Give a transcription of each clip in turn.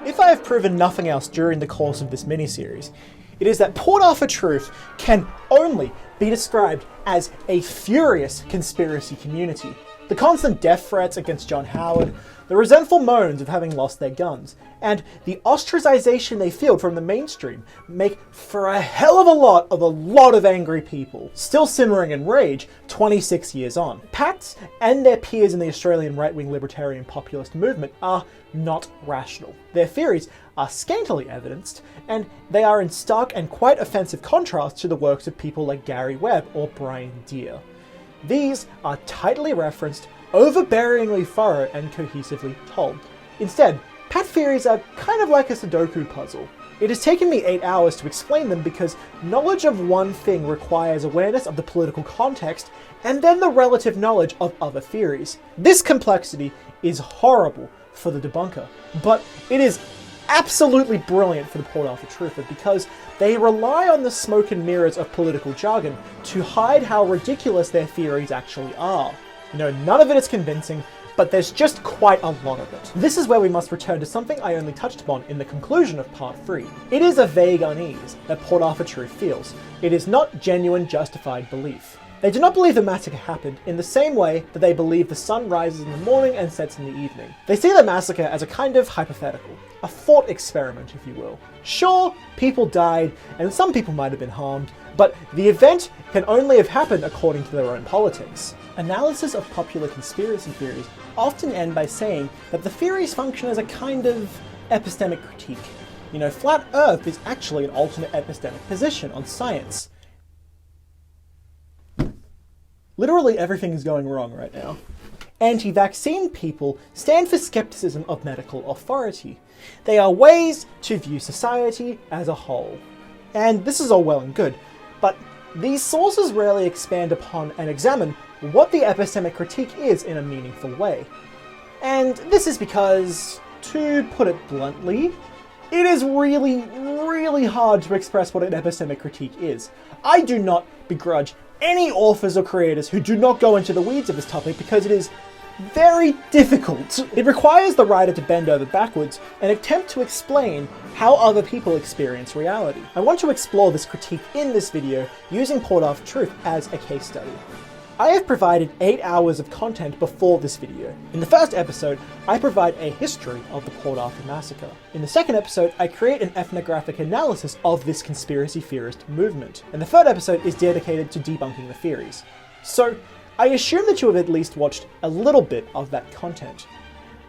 If I have proven nothing else during the course of this miniseries, it is that Port Arthur truth can only be described as a furious conspiracy community. The constant death threats against John Howard, the resentful moans of having lost their guns, and the ostracization they feel from the mainstream make for a hell of a lot of angry people, still simmering in rage 26 years on. Pats and their peers in the Australian right-wing libertarian populist movement are not rational. Their theories are scantily evidenced, and they are in stark and quite offensive contrast to the works of people like Gary Webb or Brian Deere. These are tightly referenced, overbearingly thorough, and cohesively told. Instead, Pat theories are kind of like a Sudoku puzzle. It has taken me 8 hours to explain them because knowledge of one thing requires awareness of the political context and then the relative knowledge of other theories. This complexity is horrible for the debunker, but it is absolutely brilliant for the Port Arthur truthers because they rely on the smoke and mirrors of political jargon to hide how ridiculous their theories actually are. You know, none of it is convincing, but there's just quite a lot of it. This is where we must return to something I only touched upon in the conclusion of part 3. It is a vague unease that Port Arthur truth feels. It is not genuine, justified belief. They do not believe the massacre happened in the same way that they believe the sun rises in the morning and sets in the evening. They see the massacre as a kind of hypothetical, a thought experiment, if you will. Sure, people died, and some people might have been harmed, but the event can only have happened according to their own politics. Analysis of popular conspiracy theories often end by saying that the theories function as a kind of epistemic critique. You know, flat Earth is actually an alternate epistemic position on science. Literally everything is going wrong right now. Anti-vaccine people stand for skepticism of medical authority. They are ways to view society as a whole. And this is all well and good, but these sources rarely expand upon and examine what the epistemic critique is in a meaningful way. And this is because, to put it bluntly, it is really hard to express what an epistemic critique is. I do not begrudge any authors or creators who do not go into the weeds of this topic because it is very difficult. It requires the writer to bend over backwards and attempt to explain how other people experience reality. I want to explore this critique in this video using Port Arthur truth as a case study. I have provided 8 hours of content before this video. In the first episode, I provide a history of the Port Arthur massacre. In the second episode, I create an ethnographic analysis of this conspiracy theorist movement. And the third episode is dedicated to debunking the theories. So, I assume that you have at least watched a little bit of that content.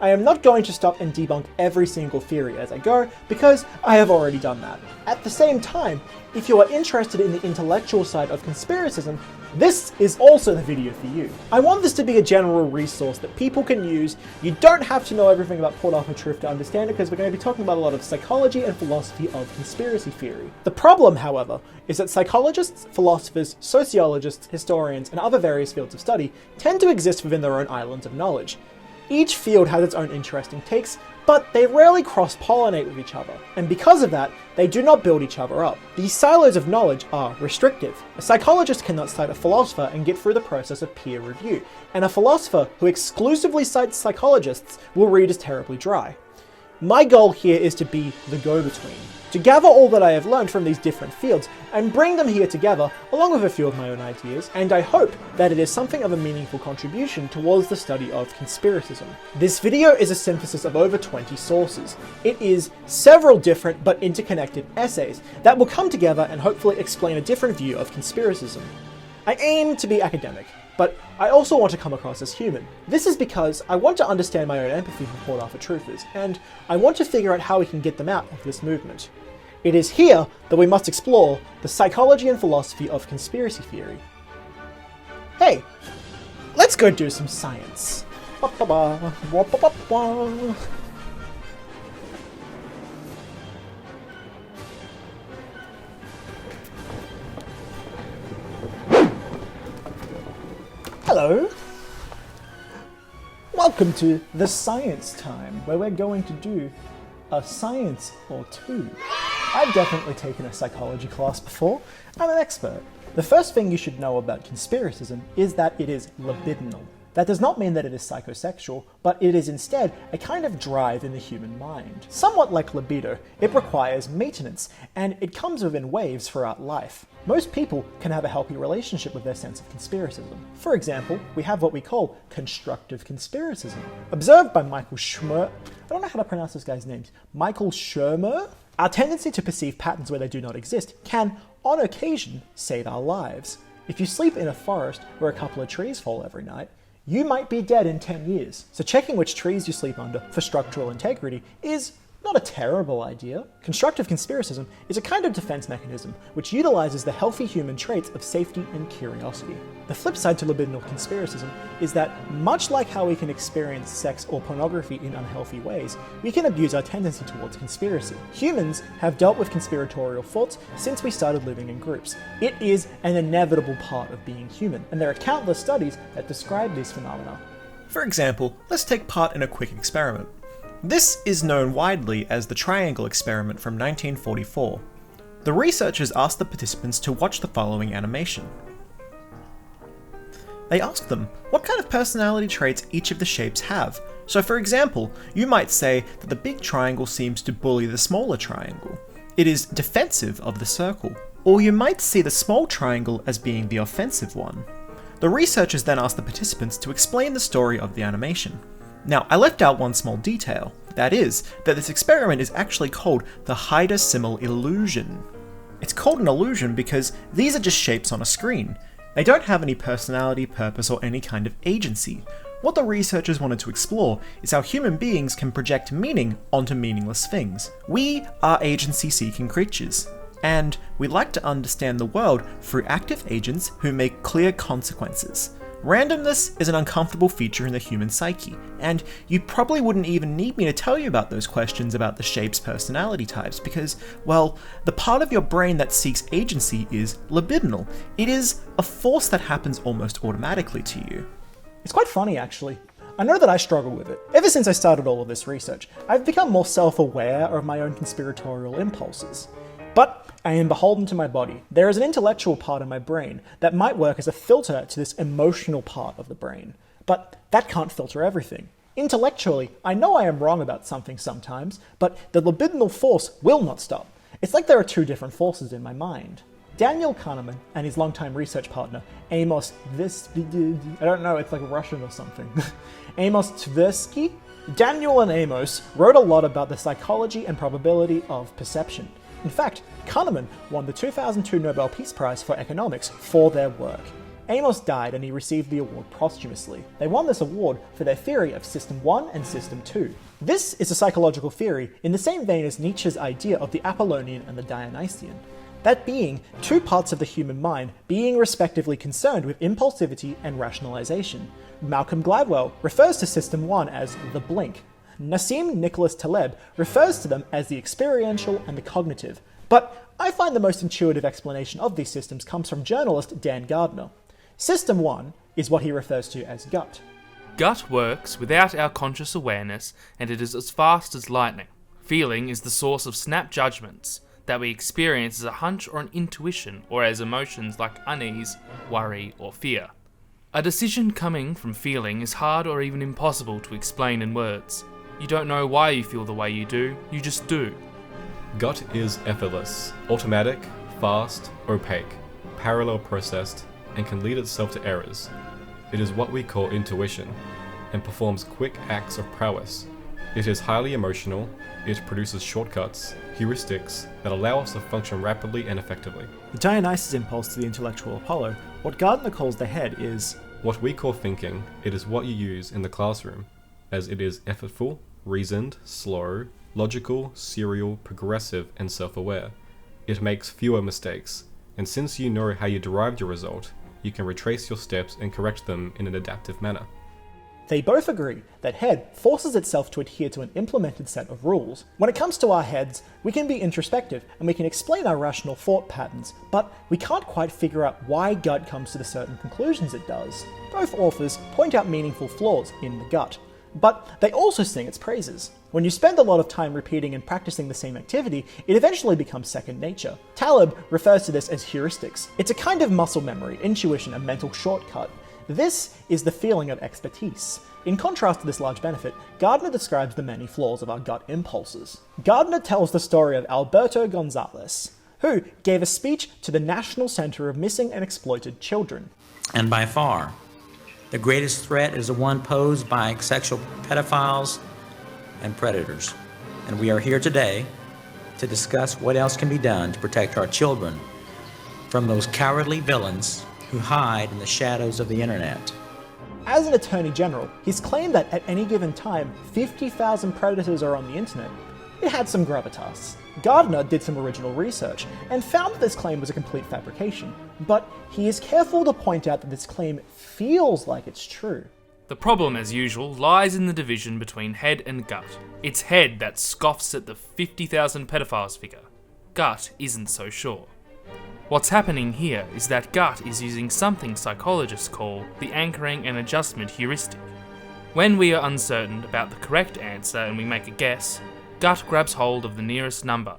I am not going to stop and debunk every single theory as I go, because I have already done that. At the same time, if you are interested in the intellectual side of conspiracism, this is also the video for you. I want this to be a general resource that people can use. You don't have to know everything about Port Arthur truth to understand it, because we're going to be talking about a lot of psychology and philosophy of conspiracy theory. The problem, however, is that psychologists, philosophers, sociologists, historians, and other various fields of study tend to exist within their own islands of knowledge. Each field has its own interesting takes, but they rarely cross-pollinate with each other, and because of that, they do not build each other up. These silos of knowledge are restrictive. A psychologist cannot cite a philosopher and get through the process of peer review, and a philosopher who exclusively cites psychologists will read as terribly dry. My goal here is to be the go-between, to gather all that I have learned from these different fields and bring them here together along with a few of my own ideas, and I hope that it is something of a meaningful contribution towards the study of conspiracism. This video is a synthesis of over 20 sources. It is several different but interconnected essays that will come together and hopefully explain a different view of conspiracism. I aim to be academic, but I also want to come across as human. This is because I want to understand my own empathy for Port Arthur truthers, and I want to figure out how we can get them out of this movement. It is here that we must explore the psychology and philosophy of conspiracy theory. Hey, let's go do some science. Hello! Welcome to the science time, where we're going to do a science or two. I've definitely taken a psychology class before. I'm an expert. The first thing you should know about conspiracism is that it is libidinal. That does not mean that it is psychosexual, but it is instead a kind of drive in the human mind. Somewhat like libido, it requires maintenance, and it comes within waves throughout life. Most people can have a healthy relationship with their sense of conspiracism. For example, we have what we call constructive conspiracism. Observed by Michael Schmermer, I don't know how to pronounce this guy's name, Michael Schmermer? Our tendency to perceive patterns where they do not exist can, on occasion, save our lives. If you sleep in a forest where a couple of trees fall every night, you might be dead in 10 years. So checking which trees you sleep under for structural integrity is not a terrible idea. Constructive conspiracism is a kind of defense mechanism which utilizes the healthy human traits of safety and curiosity. The flip side to libidinal conspiracism is that, much like how we can experience sex or pornography in unhealthy ways, we can abuse our tendency towards conspiracy. Humans have dealt with conspiratorial thoughts since we started living in groups. It is an inevitable part of being human, and there are countless studies that describe these phenomena. For example, let's take part in a quick experiment. This is known widely as the triangle experiment from 1944. The researchers asked the participants to watch the following animation. They asked them what kind of personality traits each of the shapes have. So for example, you might say that the big triangle seems to bully the smaller triangle. It is defensive of the circle. Or you might see the small triangle as being the offensive one. The researchers then asked the participants to explain the story of the animation. Now, I left out one small detail. That is, that this experiment is actually called the Hyder-Simul illusion. It's called an illusion because these are just shapes on a screen. They don't have any personality, purpose, or any kind of agency. What the researchers wanted to explore is how human beings can project meaning onto meaningless things. We are agency-seeking creatures, and we like to understand the world through active agents who make clear consequences. Randomness is an uncomfortable feature in the human psyche, and you probably wouldn't even need me to tell you about those questions about the shape's personality types because, well, the part of your brain that seeks agency is libidinal. It is a force that happens almost automatically to you. It's quite funny, actually. I know that I struggle with it. Ever since I started all of this research, I've become more self-aware of my own conspiratorial impulses. But I am beholden to my body. There is an intellectual part in my brain that might work as a filter to this emotional part of the brain. But that can't filter everything. Intellectually, I know I am wrong about something sometimes, but the libidinal force will not stop. It's like there are two different forces in my mind. Daniel Kahneman and his longtime research partner, Amos Tversky, I don't know, it's like Russian or something. Amos Tversky? Daniel and Amos wrote a lot about the psychology and probability of perception. In fact, Kahneman won the 2002 Nobel Peace Prize for Economics for their work. Amos died and he received the award posthumously. They won this award for their theory of System 1 and System 2. This is a psychological theory in the same vein as Nietzsche's idea of the Apollonian and the Dionysian. That being, two parts of the human mind being respectively concerned with impulsivity and rationalization. Malcolm Gladwell refers to System 1 as the blink. Nassim Nicholas Taleb refers to them as the experiential and the cognitive. But I find the most intuitive explanation of these systems comes from journalist Dan Gardner. System 1 is what he refers to as gut. Gut works without our conscious awareness, and it is as fast as lightning. Feeling is the source of snap judgments that we experience as a hunch or an intuition, or as emotions like unease, worry, or fear. A decision coming from feeling is hard or even impossible to explain in words. You don't know why you feel the way you do, you just do. Gut is effortless, automatic, fast, opaque, parallel processed, and can lead itself to errors. It is what we call intuition, and performs quick acts of prowess. It is highly emotional, it produces shortcuts, heuristics that allow us to function rapidly and effectively. The Dionysus impulse to the intellectual Apollo, what Gardner calls the head, is what we call thinking. It is what you use in the classroom, as it is effortful, reasoned, slow, logical, serial, progressive, and self-aware. It makes fewer mistakes, and since you know how you derived your result, you can retrace your steps and correct them in an adaptive manner. They both agree that head forces itself to adhere to an implemented set of rules. When it comes to our heads, we can be introspective and we can explain our rational thought patterns, but we can't quite figure out why gut comes to the certain conclusions it does. Both authors point out meaningful flaws in the gut, but they also sing its praises. When you spend a lot of time repeating and practicing the same activity, it eventually becomes second nature. Taleb refers to this as heuristics. It's a kind of muscle memory, intuition, a mental shortcut. This is the feeling of expertise. In contrast to this large benefit, Gardner describes the many flaws of our gut impulses. Gardner tells the story of Alberto Gonzalez, who gave a speech to the National Center of Missing and Exploited Children. And by far, the greatest threat is the one posed by sexual pedophiles and predators. And we are here today to discuss what else can be done to protect our children from those cowardly villains who hide in the shadows of the internet. As an attorney general, he's claimed that at any given time, 50,000 predators are on the internet. It had some gravitas. Gardner did some original research and found that this claim was a complete fabrication, but he is careful to point out that this claim feels like it's true. The problem, as usual, lies in the division between head and gut. It's head that scoffs at the 50,000 pedophiles figure. Gut isn't so sure. What's happening here is that gut is using something psychologists call the anchoring and adjustment heuristic. When we are uncertain about the correct answer and we make a guess, gut grabs hold of the nearest number,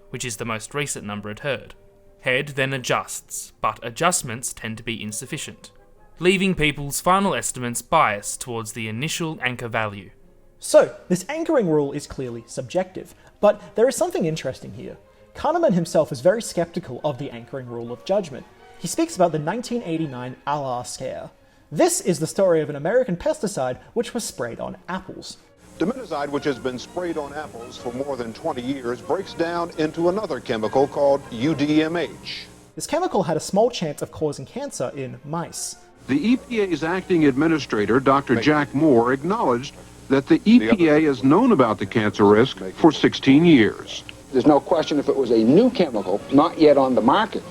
which is the most recent number it heard. Head then adjusts, but adjustments tend to be insufficient, leaving people's final estimates biased towards the initial anchor value. So, this anchoring rule is clearly subjective, but there is something interesting here. Kahneman himself is very skeptical of the anchoring rule of judgment. He speaks about the 1989 Allah scare. This is the story of an American pesticide which was sprayed on apples. Dimeticide, which has been sprayed on apples for more than 20 years, breaks down into another chemical called UDMH. This chemical had a small chance of causing cancer in mice. The EPA's acting administrator, Dr. Jack Moore, acknowledged that the EPA has known about the cancer risk for 16 years. There's no question if it was a new chemical, not yet on the market,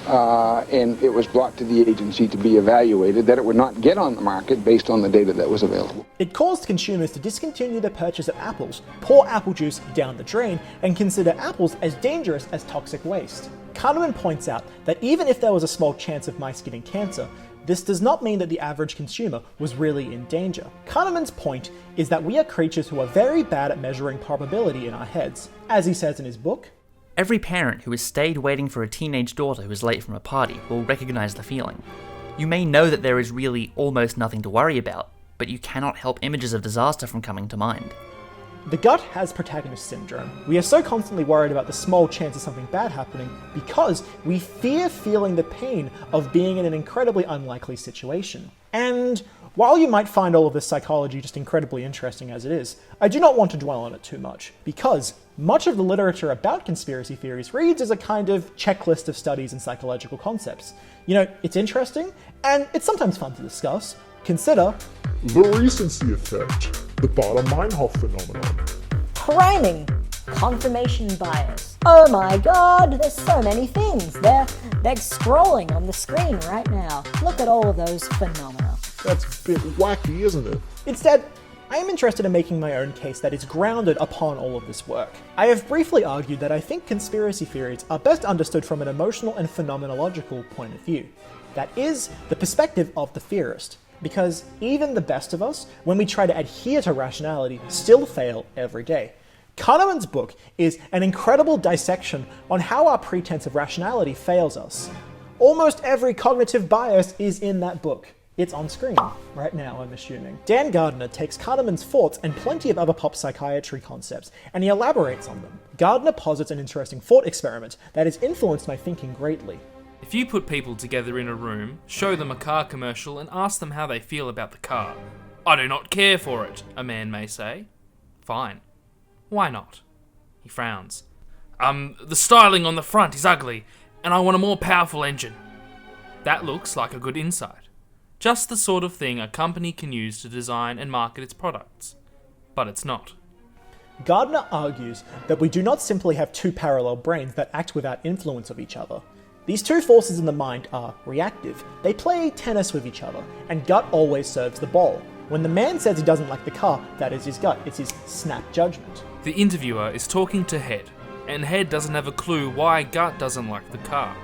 and it was brought to the agency to be evaluated, that it would not get on the market based on the data that was available. It caused consumers to discontinue their purchase of apples, pour apple juice down the drain, and consider apples as dangerous as toxic waste. Kahneman points out that even if there was a small chance of mice getting cancer, this does not mean that the average consumer was really in danger. Kahneman's point is that we are creatures who are very bad at measuring probability in our heads. As he says in his book, every parent who has stayed waiting for a teenage daughter who is late from a party will recognize the feeling. You may know that there is really almost nothing to worry about, but you cannot help images of disaster from coming to mind. The gut has protagonist syndrome. We are so constantly worried about the small chance of something bad happening because we fear feeling the pain of being in an incredibly unlikely situation. And while you might find all of this psychology just incredibly interesting as it is, I do not want to dwell on it too much, because much of the literature about conspiracy theories reads as a kind of checklist of studies and psychological concepts. You know, it's interesting, and it's sometimes fun to discuss. Consider the recency effect, the Baader-Meinhof phenomenon, priming, confirmation bias. Oh my god, there's so many things. They're scrolling on the screen right now. Look at all of those phenomena. That's a bit wacky, isn't it? Instead, I am interested in making my own case that is grounded upon all of this work. I have briefly argued that I think conspiracy theories are best understood from an emotional and phenomenological point of view. That is, the perspective of the theorist. Because even the best of us, when we try to adhere to rationality, still fail every day. Kahneman's book is an incredible dissection on how our pretense of rationality fails us. Almost every cognitive bias is in that book. It's on screen right now, I'm assuming. Dan Gardner takes Kahneman's thoughts and plenty of other pop psychiatry concepts, and he elaborates on them. Gardner posits an interesting thought experiment that has influenced my thinking greatly. If you put people together in a room, show them a car commercial and ask them how they feel about the car, "I do not care for it," a man may say. Fine. Why not? He frowns. The styling on the front is ugly, and I want a more powerful engine. That looks like a good insight. Just the sort of thing a company can use to design and market its products. But it's not. Gardner argues that we do not simply have two parallel brains that act without influence of each other. These two forces in the mind are reactive. They play tennis with each other, and gut always serves the ball. When the man says he doesn't like the car, that is his gut. It's his snap judgment. The interviewer is talking to Head, and Head doesn't have a clue why gut doesn't like the car.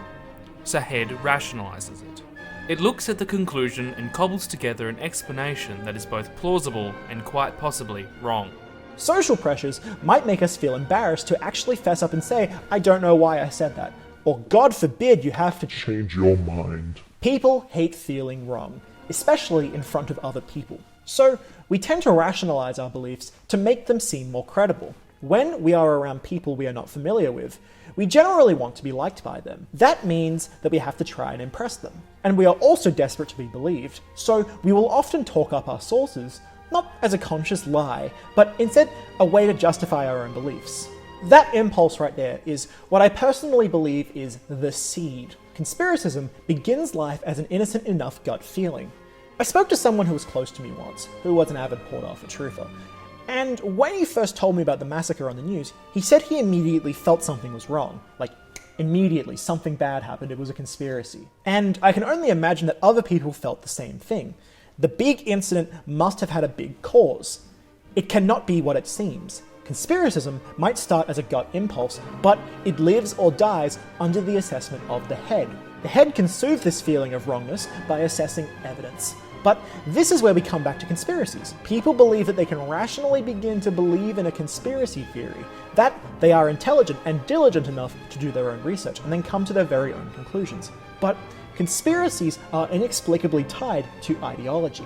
So Head rationalizes it. It looks at the conclusion and cobbles together an explanation that is both plausible and quite possibly wrong. Social pressures might make us feel embarrassed to actually fess up and say, "I don't know why I said that." Or God forbid you have to change your mind. People hate feeling wrong. especially in front of other people. So, we tend to rationalize our beliefs to make them seem more credible. When we are around people we are not familiar with, we generally want to be liked by them. That means that we have to try and impress them. And we are also desperate to be believed, so we will often talk up our sources, not as a conscious lie, but instead a way to justify our own beliefs. That impulse right there is what I personally believe is the seed. Conspiracism begins life as an innocent enough gut feeling. I spoke to someone who was close to me once, who was an avid Port-Arthur truther, and when he first told me about the massacre on the news, he said he immediately felt something was wrong. Like, immediately, something bad happened, it was a conspiracy. And I can only imagine that other people felt the same thing. The big incident must have had a big cause. It cannot be what it seems. Conspiracism might start as a gut impulse, but it lives or dies under the assessment of the head. The head can soothe this feeling of wrongness by assessing evidence. But this is where we come back to conspiracies. People believe that they can rationally begin to believe in a conspiracy theory, that they are intelligent and diligent enough to do their own research and then come to their very own conclusions. But conspiracies are inexplicably tied to ideology.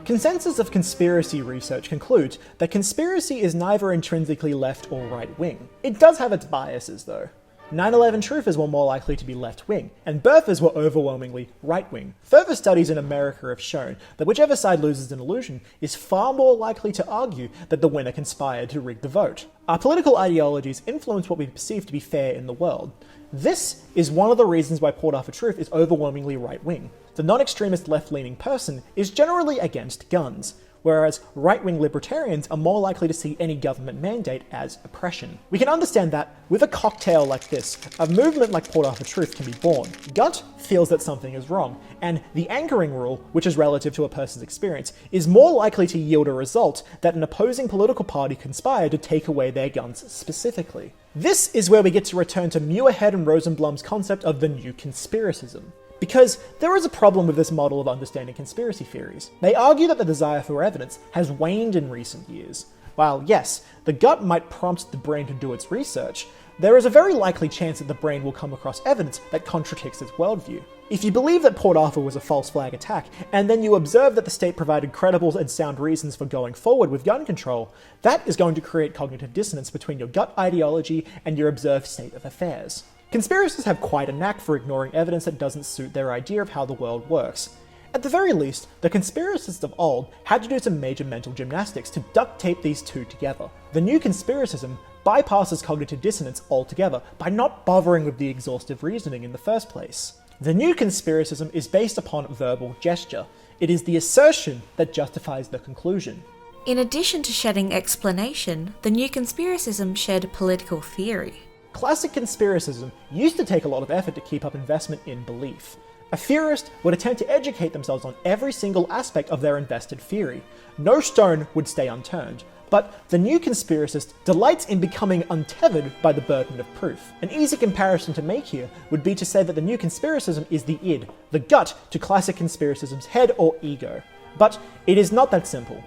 Consensus of conspiracy research concludes that conspiracy is neither intrinsically left or right-wing. It does have its biases, though. 9/11 truthers were more likely to be left-wing, and birthers were overwhelmingly right-wing. Further studies in America have shown that whichever side loses an election is far more likely to argue that the winner conspired to rig the vote. Our political ideologies influence what we perceive to be fair in the world. This is one of the reasons why Port-Arthur truth is overwhelmingly right-wing. The non-extremist left-leaning person is generally against guns, whereas right-wing libertarians are more likely to see any government mandate as oppression. We can understand that with a cocktail like this, a movement like Port-Arthur truth can be born. Gut feels that something is wrong, and the anchoring rule, which is relative to a person's experience, is more likely to yield a result that an opposing political party conspired to take away their guns specifically. This is where we get to return to Muirhead and Rosenblum's concept of the new conspiracism. Because there is a problem with this model of understanding conspiracy theories. They argue that the desire for evidence has waned in recent years. While yes, the gut might prompt the brain to do its research, there is a very likely chance that the brain will come across evidence that contradicts its worldview. If you believe that Port Arthur was a false flag attack, and then you observe that the state provided credible and sound reasons for going forward with gun control, that is going to create cognitive dissonance between your gut ideology and your observed state of affairs. Conspiracists have quite a knack for ignoring evidence that doesn't suit their idea of how the world works. At the very least, the conspiracists of old had to do some major mental gymnastics to duct tape these two together. The new conspiracism bypasses cognitive dissonance altogether by not bothering with the exhaustive reasoning in the first place. The new conspiracism is based upon verbal gesture. It is the assertion that justifies the conclusion. In addition to shedding explanation, the new conspiracism shed political theory. Classic conspiracism used to take a lot of effort to keep up investment in belief. A theorist would attempt to educate themselves on every single aspect of their invested theory. No stone would stay unturned. But the new conspiracist delights in becoming untethered by the burden of proof. An easy comparison to make here would be to say that the new conspiracism is the id, the gut to classic conspiracism's head or ego. But it is not that simple.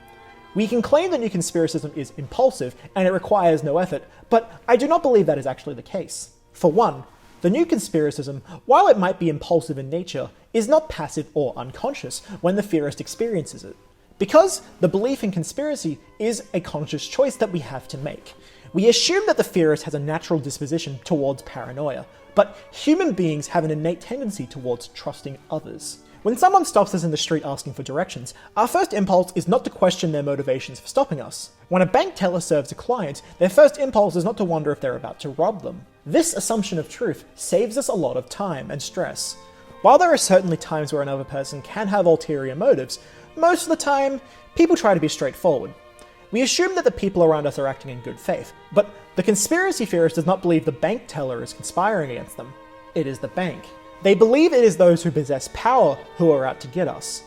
We can claim that new conspiracism is impulsive and it requires no effort, but I do not believe that is actually the case. For one, the new conspiracism, while it might be impulsive in nature, is not passive or unconscious when the theorist experiences it. Because the belief in conspiracy is a conscious choice that we have to make. We assume that the theorist has a natural disposition towards paranoia, but human beings have an innate tendency towards trusting others. When someone stops us in the street asking for directions, our first impulse is not to question their motivations for stopping us. When a bank teller serves a client, their first impulse is not to wonder if they're about to rob them. This assumption of truth saves us a lot of time and stress. While there are certainly times where another person can have ulterior motives, most of the time, people try to be straightforward. We assume that the people around us are acting in good faith, but the conspiracy theorist does not believe the bank teller is conspiring against them. It is the bank. They believe it is those who possess power who are out to get us.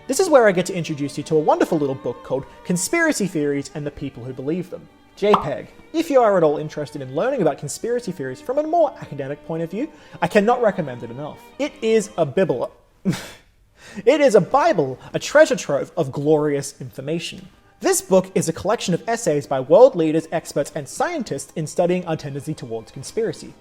This is where I get to introduce you to a wonderful little book called Conspiracy Theories and the People Who Believe Them. JPEG. If you are at all interested in learning about conspiracy theories from a more academic point of view, I cannot recommend it enough. It is a Bible. It is a Bible, a treasure trove of glorious information. This book is a collection of essays by world leaders, experts, and scientists in studying our tendency towards conspiracy.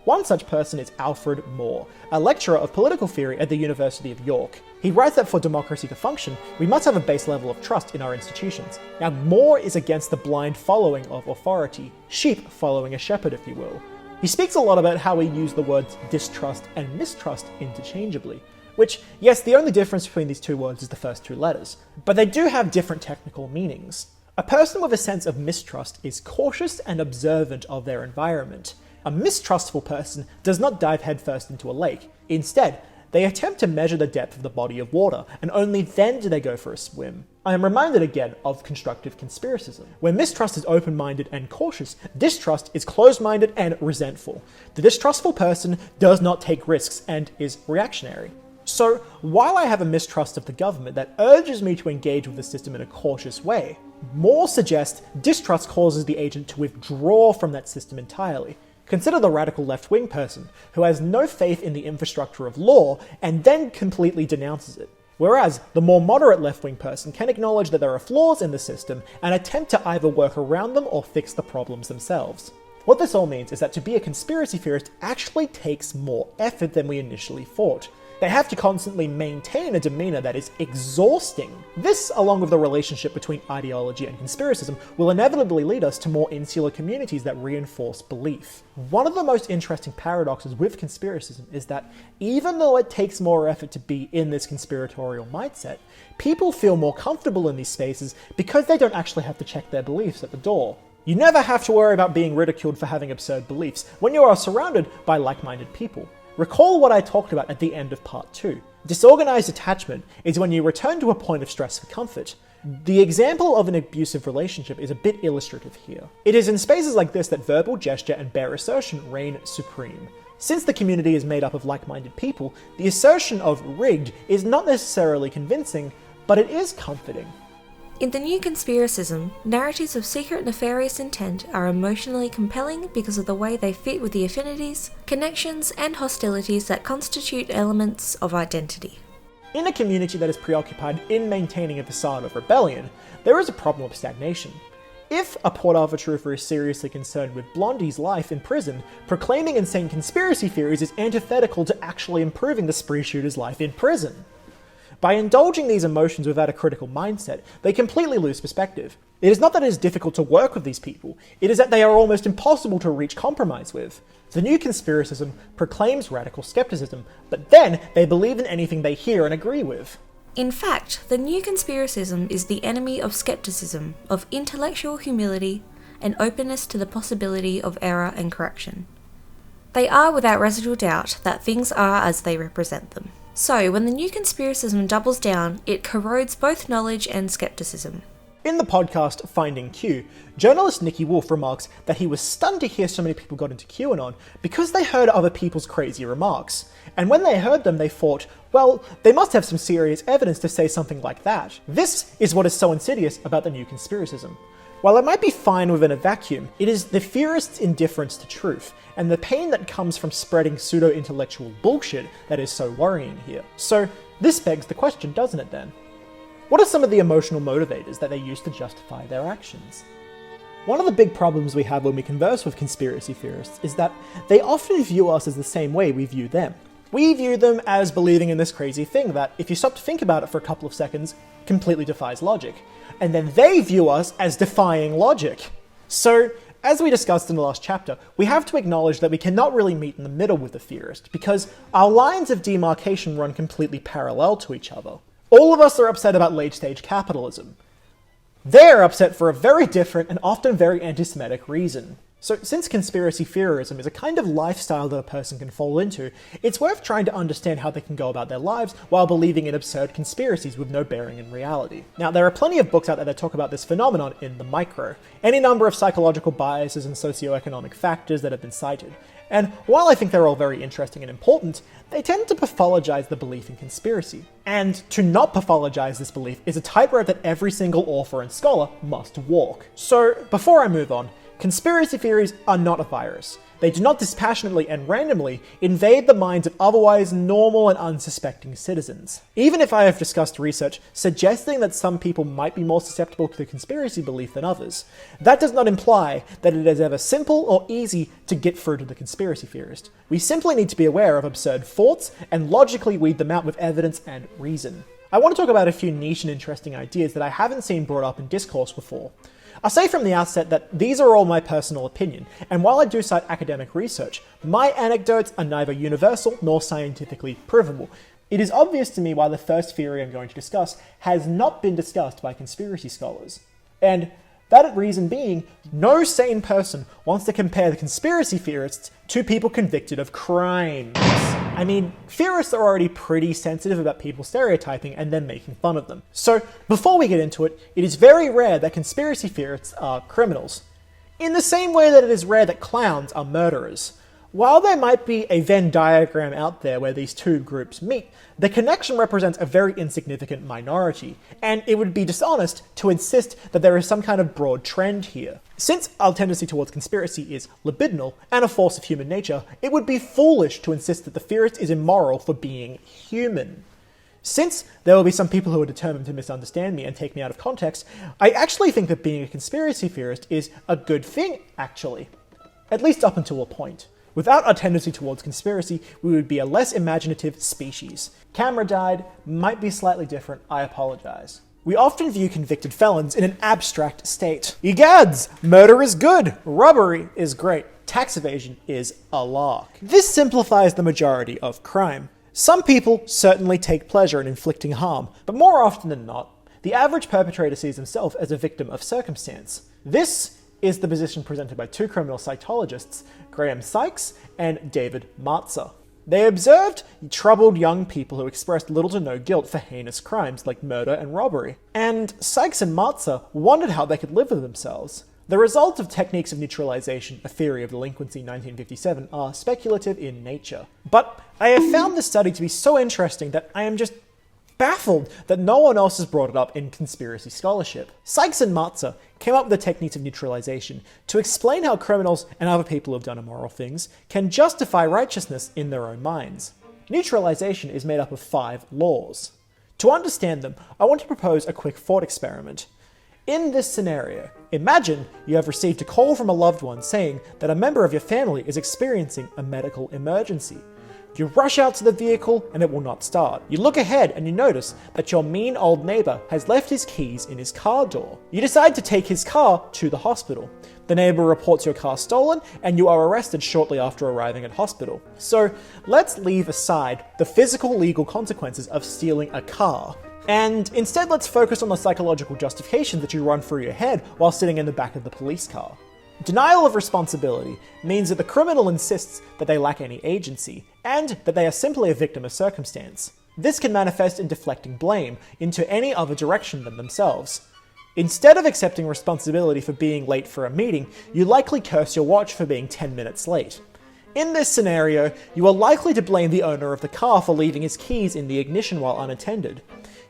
One such person is Alfred Moore, a lecturer of political theory at the University of York. He writes that for democracy to function, we must have a base level of trust in our institutions. Now, Moore is against the blind following of authority, sheep following a shepherd, if you will. He speaks a lot about how we use the words distrust and mistrust interchangeably, which, yes, the only difference between these two words is the first two letters, but they do have different technical meanings. A person with a sense of mistrust is cautious and observant of their environment. A mistrustful person does not dive headfirst into a lake. Instead, they attempt to measure the depth of the body of water, and only then do they go for a swim. I am reminded again of constructive conspiracism. Where mistrust is open-minded and cautious, distrust is closed-minded and resentful. The distrustful person does not take risks and is reactionary. So, while I have a mistrust of the government that urges me to engage with the system in a cautious way, Moore suggests distrust causes the agent to withdraw from that system entirely. Consider the radical left-wing person, who has no faith in the infrastructure of law and then completely denounces it. Whereas, the more moderate left-wing person can acknowledge that there are flaws in the system and attempt to either work around them or fix the problems themselves. What this all means is that to be a conspiracy theorist actually takes more effort than we initially thought. They have to constantly maintain a demeanor that is exhausting. This, along with the relationship between ideology and conspiracism, will inevitably lead us to more insular communities that reinforce belief. One of the most interesting paradoxes with conspiracism is that even though it takes more effort to be in this conspiratorial mindset, people feel more comfortable in these spaces because they don't actually have to check their beliefs at the door. You never have to worry about being ridiculed for having absurd beliefs when you are surrounded by like-minded people. Recall what I talked about at the end of part 2. Disorganized attachment is when you return to a point of stress for comfort. The example of an abusive relationship is a bit illustrative here. It is in spaces like this that verbal gesture and bare assertion reign supreme. Since the community is made up of like-minded people, the assertion of rigged is not necessarily convincing, but it is comforting. In the new conspiracism, narratives of secret nefarious intent are emotionally compelling because of the way they fit with the affinities, connections, and hostilities that constitute elements of identity. In a community that is preoccupied in maintaining a facade of rebellion, there is a problem of stagnation. If a Port Arthur truther is seriously concerned with Blondie's life in prison, proclaiming insane conspiracy theories is antithetical to actually improving the spree shooter's life in prison. By indulging these emotions without a critical mindset, they completely lose perspective. It is not that it is difficult to work with these people, it is that they are almost impossible to reach compromise with. The new conspiracism proclaims radical skepticism, but then they believe in anything they hear and agree with. In fact, the new conspiracism is the enemy of skepticism, of intellectual humility, and openness to the possibility of error and correction. They are without residual doubt that things are as they represent them. So, when the new conspiracism doubles down, it corrodes both knowledge and skepticism. In the podcast Finding Q, journalist Nikki Wolf remarks that he was stunned to hear so many people got into QAnon because they heard other people's crazy remarks. And when they heard them, they thought, well, they must have some serious evidence to say something like that. This is what is so insidious about the new conspiracism. While it might be fine within a vacuum, it is the theorist's indifference to truth, and the pain that comes from spreading pseudo-intellectual bullshit that is so worrying here. So, this begs the question, doesn't it then? What are some of the emotional motivators that they use to justify their actions? One of the big problems we have when we converse with conspiracy theorists is that they often view us as the same way we view them. We view them as believing in this crazy thing that, if you stop to think about it for a couple of seconds, completely defies logic. And then they view us as defying logic. So, as we discussed in the last chapter, we have to acknowledge that we cannot really meet in the middle with the theorist, because our lines of demarcation run completely parallel to each other. All of us are upset about late-stage capitalism. They're upset for a very different and often very anti-Semitic reason. So, since conspiracy theorism is a kind of lifestyle that a person can fall into, it's worth trying to understand how they can go about their lives while believing in absurd conspiracies with no bearing in reality. Now, there are plenty of books out there that talk about this phenomenon in the micro, any number of psychological biases and socioeconomic factors that have been cited. And while I think they're all very interesting and important, they tend to pathologize the belief in conspiracy. And to not pathologize this belief is a tightrope that every single author and scholar must walk. So, before I move on, Conspiracy theories are not a virus. They do not dispassionately and randomly invade the minds of otherwise normal and unsuspecting citizens. Even if I have discussed research suggesting that some people might be more susceptible to the conspiracy belief than others, that does not imply that it is ever simple or easy to get through to the conspiracy theorist. We simply need to be aware of absurd thoughts and logically weed them out with evidence and reason. I want to talk about a few niche and interesting ideas that I haven't seen brought up in discourse before. I'll say from the outset that these are all my personal opinion, and while I do cite academic research, my anecdotes are neither universal nor scientifically provable. It is obvious to me why the first theory I'm going to discuss has not been discussed by conspiracy scholars. And that reason being, no sane person wants to compare the conspiracy theorists to people convicted of crimes. I mean, theorists are already pretty sensitive about people stereotyping and then making fun of them. So, before we get into it, it is very rare that conspiracy theorists are criminals. In the same way that it is rare that clowns are murderers. While there might be a Venn diagram out there where these two groups meet, the connection represents a very insignificant minority, and it would be dishonest to insist that there is some kind of broad trend here. Since our tendency towards conspiracy is libidinal and a force of human nature, it would be foolish to insist that the theorist is immoral for being human. Since there will be some people who are determined to misunderstand me and take me out of context, I actually think that being a conspiracy theorist is a good thing, actually. At least up until a point. Without our tendency towards conspiracy, we would be a less imaginative species. Camera died, might be slightly different, I apologize. We often view convicted felons in an abstract state. Egads! Murder is good, robbery is great, tax evasion is a lark. This simplifies the majority of crime. Some people certainly take pleasure in inflicting harm, but more often than not, the average perpetrator sees himself as a victim of circumstance. This is the position presented by two criminal psychologists, Graham Sykes and David Martzer. They observed troubled young people who expressed little to no guilt for heinous crimes like murder and robbery. And Sykes and Martzer wondered how they could live with themselves. The results of techniques of neutralization, a theory of delinquency 1957, are speculative in nature. But I have found this study to be so interesting that I am just baffled that no one else has brought it up in conspiracy scholarship. Sykes and Martzer came up with the techniques of neutralization to explain how criminals and other people who have done immoral things can justify righteousness in their own minds. Neutralization is made up of 5 laws. To understand them, I want to propose a quick thought experiment. In this scenario, imagine you have received a call from a loved one saying that a member of your family is experiencing a medical emergency. You rush out to the vehicle and it will not start. You look ahead and you notice that your mean old neighbor has left his keys in his car door. You decide to take his car to the hospital. The neighbor reports your car stolen and you are arrested shortly after arriving at hospital. So let's leave aside the physical legal consequences of stealing a car. And instead let's focus on the psychological justifications that you run through your head while sitting in the back of the police car. Denial of responsibility means that the criminal insists that they lack any agency, and that they are simply a victim of circumstance. This can manifest in deflecting blame into any other direction than themselves. Instead of accepting responsibility for being late for a meeting, you likely curse your watch for being 10 minutes late. In this scenario, you are likely to blame the owner of the car for leaving his keys in the ignition while unattended.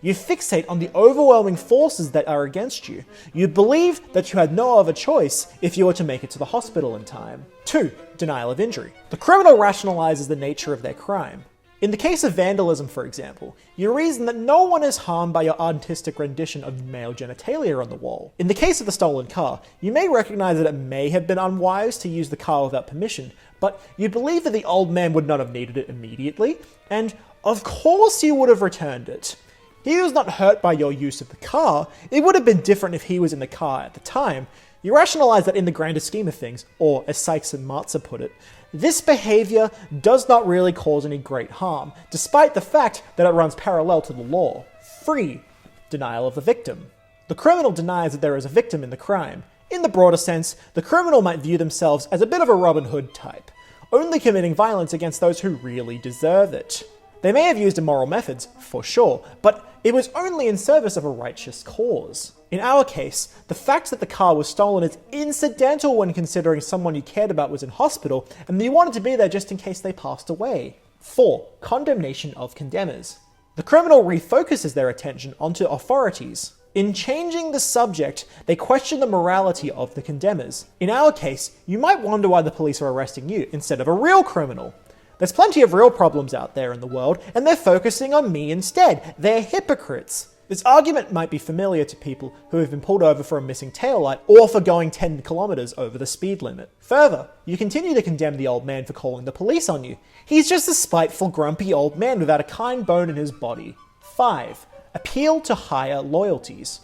You fixate on the overwhelming forces that are against you. You believe that you had no other choice if you were to make it to the hospital in time. 2. Denial of injury. The criminal rationalizes the nature of their crime. In the case of vandalism, for example, you reason that no one is harmed by your artistic rendition of male genitalia on the wall. In the case of the stolen car, you may recognize that it may have been unwise to use the car without permission, but you believe that the old man would not have needed it immediately, and of course you would have returned it. He was not hurt by your use of the car. It would have been different if he was in the car at the time. You rationalize that in the grander scheme of things, or as Sykes and Martzer put it, this behavior does not really cause any great harm, despite the fact that it runs parallel to the law. 3. Denial of the victim. The criminal denies that there is a victim in the crime. In the broader sense, the criminal might view themselves as a bit of a Robin Hood type, only committing violence against those who really deserve it. They may have used immoral methods, for sure, but it was only in service of a righteous cause. In our case, the fact that the car was stolen is incidental when considering someone you cared about was in hospital and that you wanted to be there just in case they passed away. 4. Condemnation of condemners. The criminal refocuses their attention onto authorities. In changing the subject, they question the morality of the condemners. In our case, you might wonder why the police are arresting you instead of a real criminal. There's plenty of real problems out there in the world, and they're focusing on me instead. They're hypocrites. This argument might be familiar to people who have been pulled over for a missing taillight or for going 10 kilometers over the speed limit. Further, you continue to condemn the old man for calling the police on you. He's just a spiteful, grumpy old man without a kind bone in his body. 5. Appeal to higher loyalties.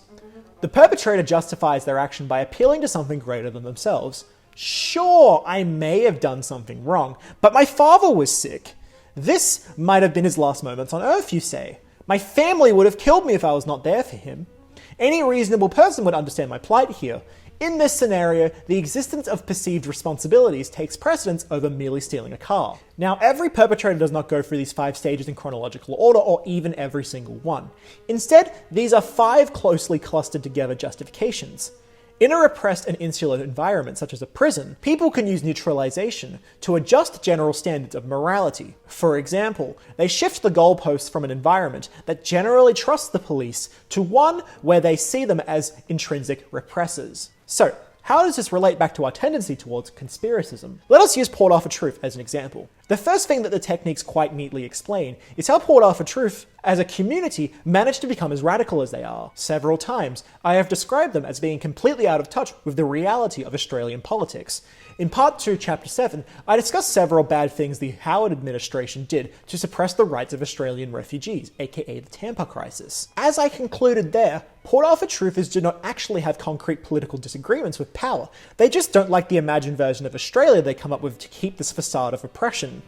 The perpetrator justifies their action by appealing to something greater than themselves. Sure, I may have done something wrong, but my father was sick. This might have been his last moments on Earth, you say. My family would have killed me if I was not there for him. Any reasonable person would understand my plight here. In this scenario, the existence of perceived responsibilities takes precedence over merely stealing a car. Now, every perpetrator does not go through these 5 stages in chronological order, or even every single one. Instead, these are 5 closely clustered together justifications. In a repressed and insular environment such as a prison, people can use neutralization to adjust general standards of morality. For example, they shift the goalposts from an environment that generally trusts the police to one where they see them as intrinsic repressors. So, how does this relate back to our tendency towards conspiracism? Let us use Port Arthur Truth as an example. The first thing that the techniques quite neatly explain is how Port Arthur Truth, as a community, managed to become as radical as they are. Several times, I have described them as being completely out of touch with the reality of Australian politics. In Part 2, Chapter 7, I discussed several bad things the Howard administration did to suppress the rights of Australian refugees, aka the Tampa Crisis. As I concluded there, Port Arthur Truthers do not actually have concrete political disagreements with power. They just don't like the imagined version of Australia they come up with to keep this facade of oppression.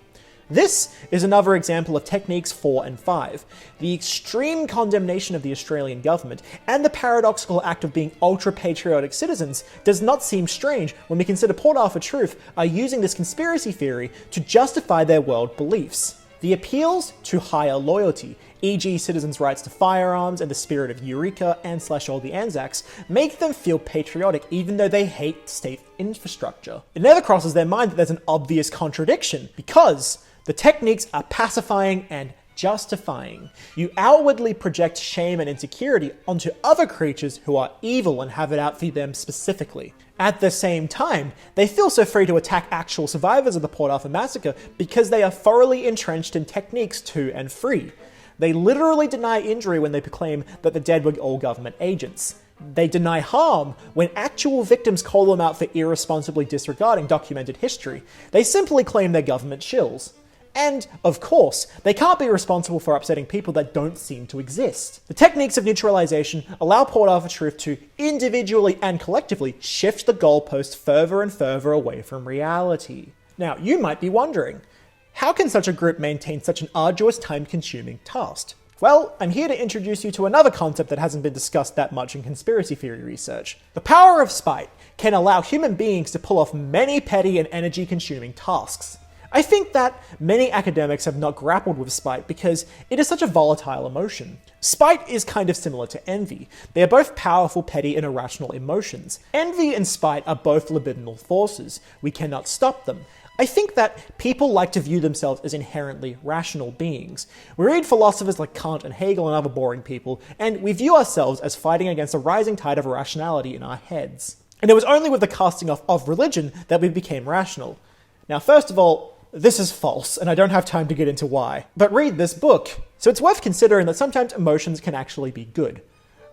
This is another example of techniques 4 and 5, the extreme condemnation of the Australian government and the paradoxical act of being ultra-patriotic citizens does not seem strange when we consider Port Arthur Truth are using this conspiracy theory to justify their world beliefs. The appeals to higher loyalty, e.g. citizens' rights to firearms and the spirit of Eureka and /all the Anzacs, make them feel patriotic even though they hate state infrastructure. It never crosses their mind that there's an obvious contradiction, because the techniques are pacifying and justifying. You outwardly project shame and insecurity onto other creatures who are evil and have it out for them specifically. At the same time, they feel so free to attack actual survivors of the Port Arthur Massacre because they are thoroughly entrenched in techniques 2 and 3. They literally deny injury when they proclaim that the dead were all government agents. They deny harm when actual victims call them out for irresponsibly disregarding documented history. They simply claim they're government shills. And, of course, they can't be responsible for upsetting people that don't seem to exist. The techniques of neutralization allow Port Arthur Truth to individually and collectively shift the goalpost further and further away from reality. Now, you might be wondering, how can such a group maintain such an arduous, time-consuming task? Well, I'm here to introduce you to another concept that hasn't been discussed that much in conspiracy theory research. The power of spite can allow human beings to pull off many petty and energy-consuming tasks. I think that many academics have not grappled with spite because it is such a volatile emotion. Spite is kind of similar to envy. They are both powerful, petty, and irrational emotions. Envy and spite are both libidinal forces. We cannot stop them. I think that people like to view themselves as inherently rational beings. We read philosophers like Kant and Hegel and other boring people, and we view ourselves as fighting against a rising tide of irrationality in our heads. And it was only with the casting off of religion that we became rational. Now, first of all, this is false, and I don't have time to get into why. But read this book. So it's worth considering that sometimes emotions can actually be good.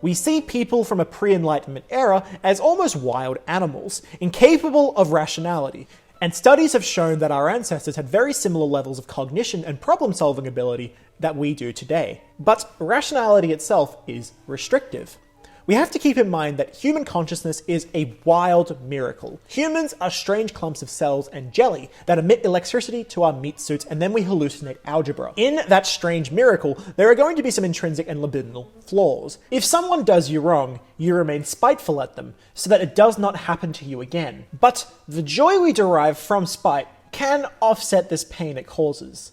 We see people from a pre-Enlightenment era as almost wild animals, incapable of rationality. And studies have shown that our ancestors had very similar levels of cognition and problem-solving ability that we do today. But rationality itself is restrictive. We have to keep in mind that human consciousness is a wild miracle. Humans are strange clumps of cells and jelly that emit electricity to our meat suits, and then we hallucinate algebra. In that strange miracle, there are going to be some intrinsic and libidinal flaws. If someone does you wrong, you remain spiteful at them, so that it does not happen to you again. But the joy we derive from spite can offset this pain it causes.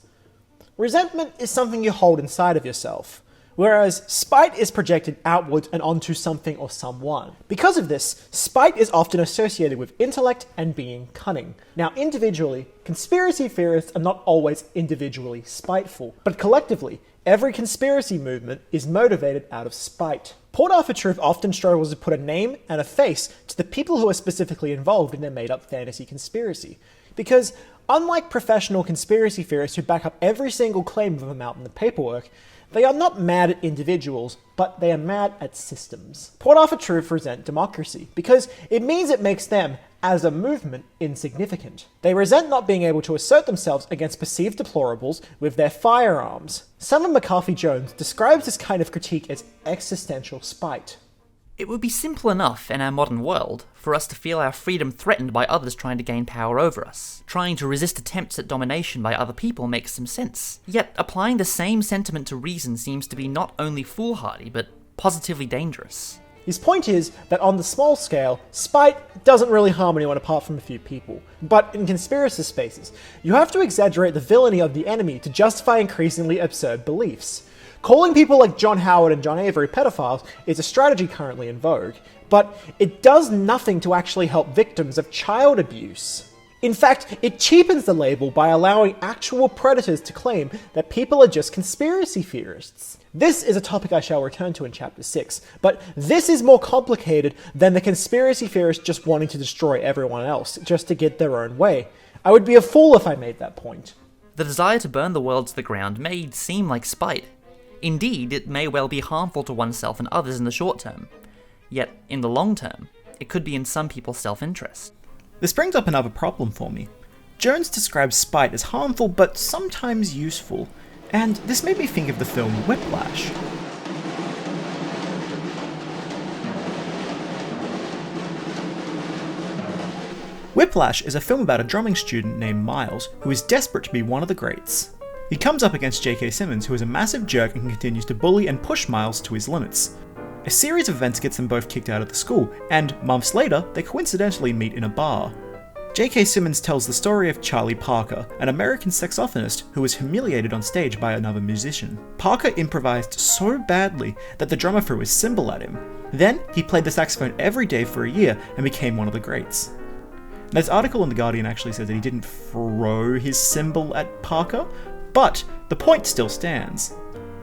Resentment is something you hold inside of yourself, whereas spite is projected outwards and onto something or someone. Because of this, spite is often associated with intellect and being cunning. Now, individually, conspiracy theorists are not always individually spiteful, but collectively, every conspiracy movement is motivated out of spite. Port Arthur Truth often struggles to put a name and a face to the people who are specifically involved in their made-up fantasy conspiracy. Because, unlike professional conspiracy theorists who back up every single claim of them out in the paperwork, they are not mad at individuals, but they are mad at systems. Port Arthur Truth resent democracy, because it means it makes them, as a movement, insignificant. They resent not being able to assert themselves against perceived deplorables with their firearms. Summer McCarthy-Jones describes this kind of critique as existential spite. It would be simple enough in our modern world for us to feel our freedom threatened by others trying to gain power over us. Trying to resist attempts at domination by other people makes some sense. Yet applying the same sentiment to reason seems to be not only foolhardy, but positively dangerous. His point is that on the small scale, spite doesn't really harm anyone apart from a few people. But in conspiracy spaces, you have to exaggerate the villainy of the enemy to justify increasingly absurd beliefs. Calling people like John Howard and John Avery pedophiles is a strategy currently in vogue, but it does nothing to actually help victims of child abuse. In fact, it cheapens the label by allowing actual predators to claim that people are just conspiracy theorists. This is a topic I shall return to in Chapter 6, but this is more complicated than the conspiracy theorists just wanting to destroy everyone else, just to get their own way. I would be a fool if I made that point. The desire to burn the world to the ground may seem like spite. Indeed, it may well be harmful to oneself and others in the short term. Yet, in the long term, it could be in some people's self-interest. This brings up another problem for me. Jones describes spite as harmful but sometimes useful, and this made me think of the film Whiplash. Whiplash is a film about a drumming student named Miles who is desperate to be one of the greats. He comes up against J.K. Simmons, who is a massive jerk and continues to bully and push Miles to his limits. A series of events gets them both kicked out of the school, and months later, they coincidentally meet in a bar. J.K. Simmons tells the story of Charlie Parker, an American saxophonist who was humiliated on stage by another musician. Parker improvised so badly that the drummer threw his cymbal at him. Then, he played the saxophone every day for a year and became one of the greats. This article in The Guardian actually says that he didn't throw his cymbal at Parker, but the point still stands.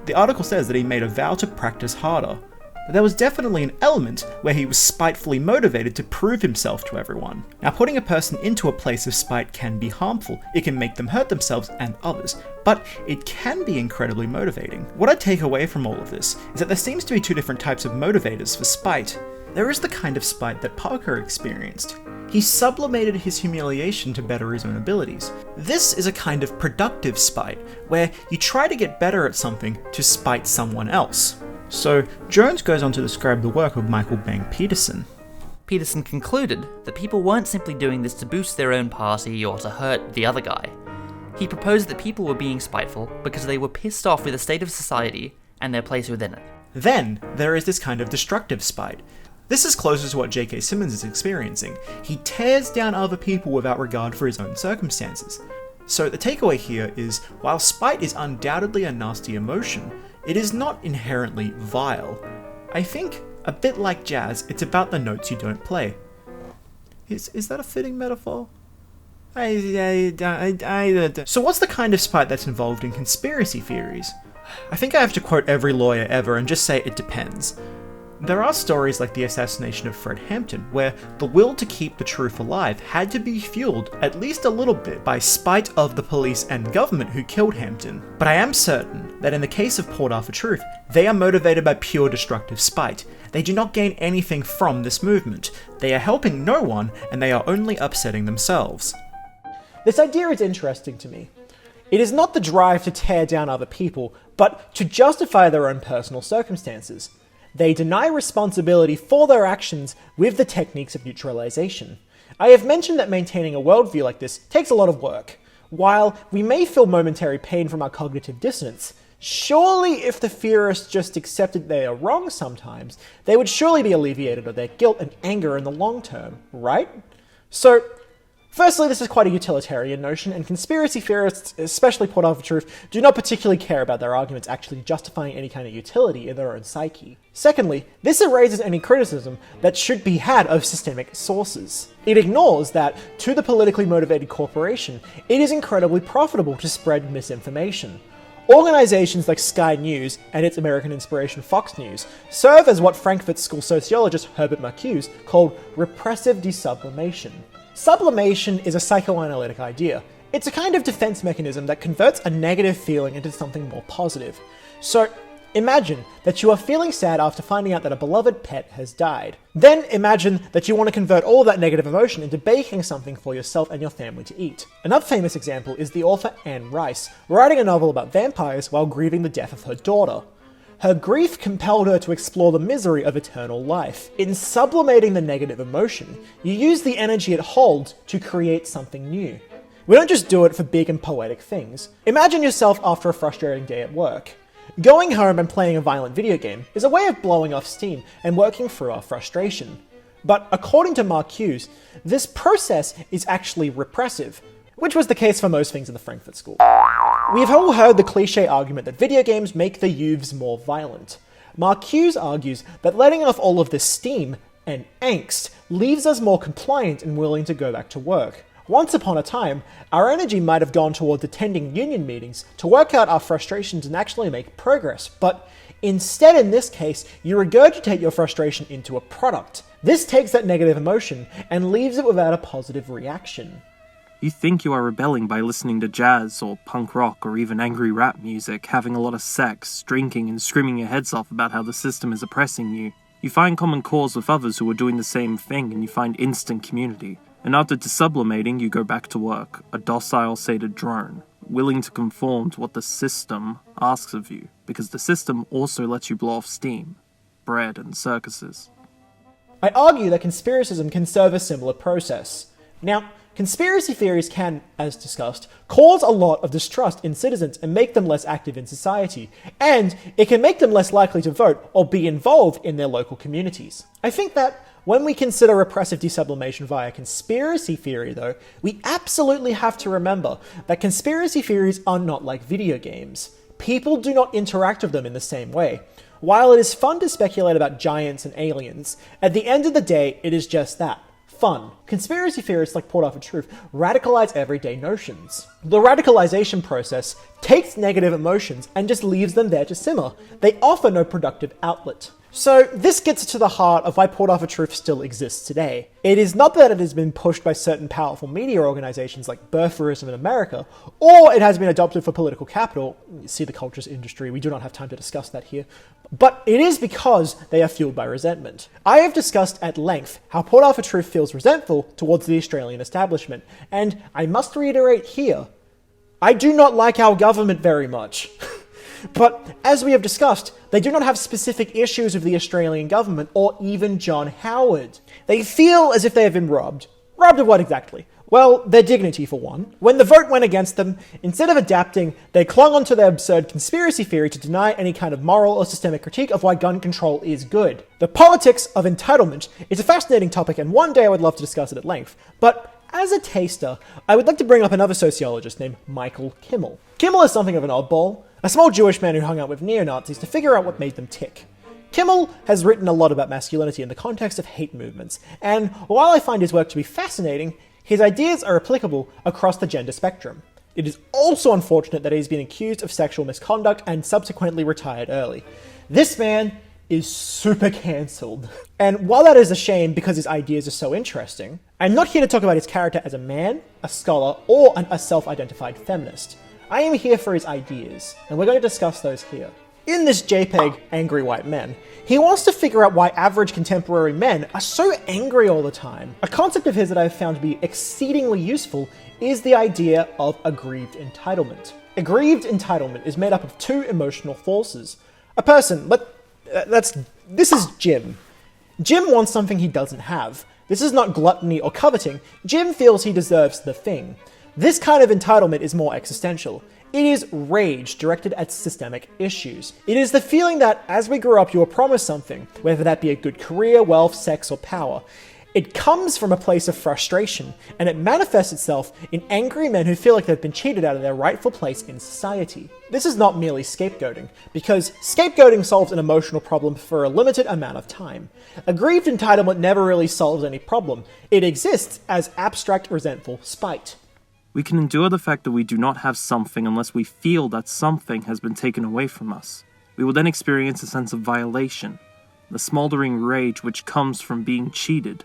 The article says that he made a vow to practice harder. But there was definitely an element where he was spitefully motivated to prove himself to everyone. Now, putting a person into a place of spite can be harmful. It can make them hurt themselves and others, but it can be incredibly motivating. What I take away from all of this is that there seems to be two different types of motivators for spite. There is the kind of spite that Parker experienced. He sublimated his humiliation to better his own abilities. This is a kind of productive spite, where you try to get better at something to spite someone else. So, Jones goes on to describe the work of Michael Bang Peterson. Peterson concluded that people weren't simply doing this to boost their own party or to hurt the other guy. He proposed that people were being spiteful because they were pissed off with the state of society and their place within it. Then, there is this kind of destructive spite. This is closer to what J.K. Simmons is experiencing. He tears down other people without regard for his own circumstances. So the takeaway here is, while spite is undoubtedly a nasty emotion, it is not inherently vile. I think, a bit like jazz, it's about the notes you don't play. Is that a fitting metaphor? So what's the kind of spite that's involved in conspiracy theories? I think I have to quote every lawyer ever and just say it depends. There are stories like the assassination of Fred Hampton, where the will to keep the truth alive had to be fueled at least a little bit by spite of the police and government who killed Hampton. But I am certain that in the case of Port Arthur Truth, they are motivated by pure destructive spite. They do not gain anything from this movement. They are helping no one, and they are only upsetting themselves. This idea is interesting to me. It is not the drive to tear down other people, but to justify their own personal circumstances. They deny responsibility for their actions with the techniques of neutralization. I have mentioned that maintaining a worldview like this takes a lot of work. While we may feel momentary pain from our cognitive dissonance, surely if the theorists just accepted they are wrong sometimes, they would surely be alleviated of their guilt and anger in the long term, right? So, firstly, this is quite a utilitarian notion, and conspiracy theorists, especially Port Arthur Truth, do not particularly care about their arguments actually justifying any kind of utility in their own psyche. Secondly, this erases any criticism that should be had of systemic sources. It ignores that, to the politically motivated corporation, it is incredibly profitable to spread misinformation. Organizations like Sky News and its American inspiration Fox News serve as what Frankfurt School sociologist Herbert Marcuse called repressive desublimation. Sublimation is a psychoanalytic idea. It's a kind of defense mechanism that converts a negative feeling into something more positive. So, imagine that you are feeling sad after finding out that a beloved pet has died. Then imagine that you want to convert all of that negative emotion into baking something for yourself and your family to eat. Another famous example is the author Anne Rice, writing a novel about vampires while grieving the death of her daughter. Her grief compelled her to explore the misery of eternal life. In sublimating the negative emotion, you use the energy it holds to create something new. We don't just do it for big and poetic things. Imagine yourself after a frustrating day at work. Going home and playing a violent video game is a way of blowing off steam and working through our frustration. But according to Marcuse, this process is actually repressive, which was the case for most things in the Frankfurt School. We have all heard the cliche argument that video games make the youths more violent. Marcuse argues that letting off all of this steam and angst leaves us more compliant and willing to go back to work. Once upon a time, our energy might have gone towards attending union meetings to work out our frustrations and actually make progress, but instead in this case, you regurgitate your frustration into a product. This takes that negative emotion and leaves it without a positive reaction. You think you are rebelling by listening to jazz or punk rock or even angry rap music, having a lot of sex, drinking and screaming your heads off about how the system is oppressing you. You find common cause with others who are doing the same thing and you find instant community. And after desublimating, you go back to work, a docile, sated drone, willing to conform to what the system asks of you, because the system also lets you blow off steam, bread, and circuses. I argue that conspiracism can serve a similar process. Now, conspiracy theories can, as discussed, cause a lot of distrust in citizens and make them less active in society, and it can make them less likely to vote or be involved in their local communities. I think that when we consider repressive desublimation via conspiracy theory, though, we absolutely have to remember that conspiracy theories are not like video games. People do not interact with them in the same way. While it is fun to speculate about giants and aliens, at the end of the day, it is just that. Fun. Conspiracy theorists like Port Arthur Truth radicalize everyday notions. The radicalization process takes negative emotions and just leaves them there to simmer. They offer no productive outlet. So this gets to the heart of why Port Arthur Truth still exists today. It is not that it has been pushed by certain powerful media organizations like birtherism in America, or it has been adopted for political capital. You see the cultures industry, we do not have time to discuss that here. But it is because they are fueled by resentment. I have discussed at length how Port Arthur Truth feels resentful towards the Australian establishment, and I must reiterate here, I do not like our government very much. But, as we have discussed, they do not have specific issues with the Australian government or even John Howard. They feel as if they have been robbed. Robbed of what exactly? Well, their dignity for one. When the vote went against them, instead of adapting, they clung onto their absurd conspiracy theory to deny any kind of moral or systemic critique of why gun control is good. The politics of entitlement is a fascinating topic, and one day I would love to discuss it at length. But as a taster, I would like to bring up another sociologist named Michael Kimmel. Kimmel is something of an oddball, a small Jewish man who hung out with neo-Nazis to figure out what made them tick. Kimmel has written a lot about masculinity in the context of hate movements, and while I find his work to be fascinating, his ideas are applicable across the gender spectrum. It is also unfortunate that he's been accused of sexual misconduct and subsequently retired early. This man is super cancelled. And while that is a shame because his ideas are so interesting, I'm not here to talk about his character as a man, a scholar, or a self-identified feminist. I am here for his ideas, and we're going to discuss those here. In this JPEG, Angry White Men, he wants to figure out why average contemporary men are so angry all the time. A concept of his that I've found to be exceedingly useful is the idea of aggrieved entitlement. Aggrieved entitlement is made up of two emotional forces. A person, this is Jim. Jim wants something he doesn't have. This is not gluttony or coveting. Jim feels he deserves the thing. This kind of entitlement is more existential. It is rage directed at systemic issues. It is the feeling that as we grow up you are promised something, whether that be a good career, wealth, sex, or power. It comes from a place of frustration, and it manifests itself in angry men who feel like they've been cheated out of their rightful place in society. This is not merely scapegoating, because scapegoating solves an emotional problem for a limited amount of time. Aggrieved entitlement never really solves any problem. It exists as abstract resentful spite. We can endure the fact that we do not have something unless we feel that something has been taken away from us. We will then experience a sense of violation. The smoldering rage which comes from being cheated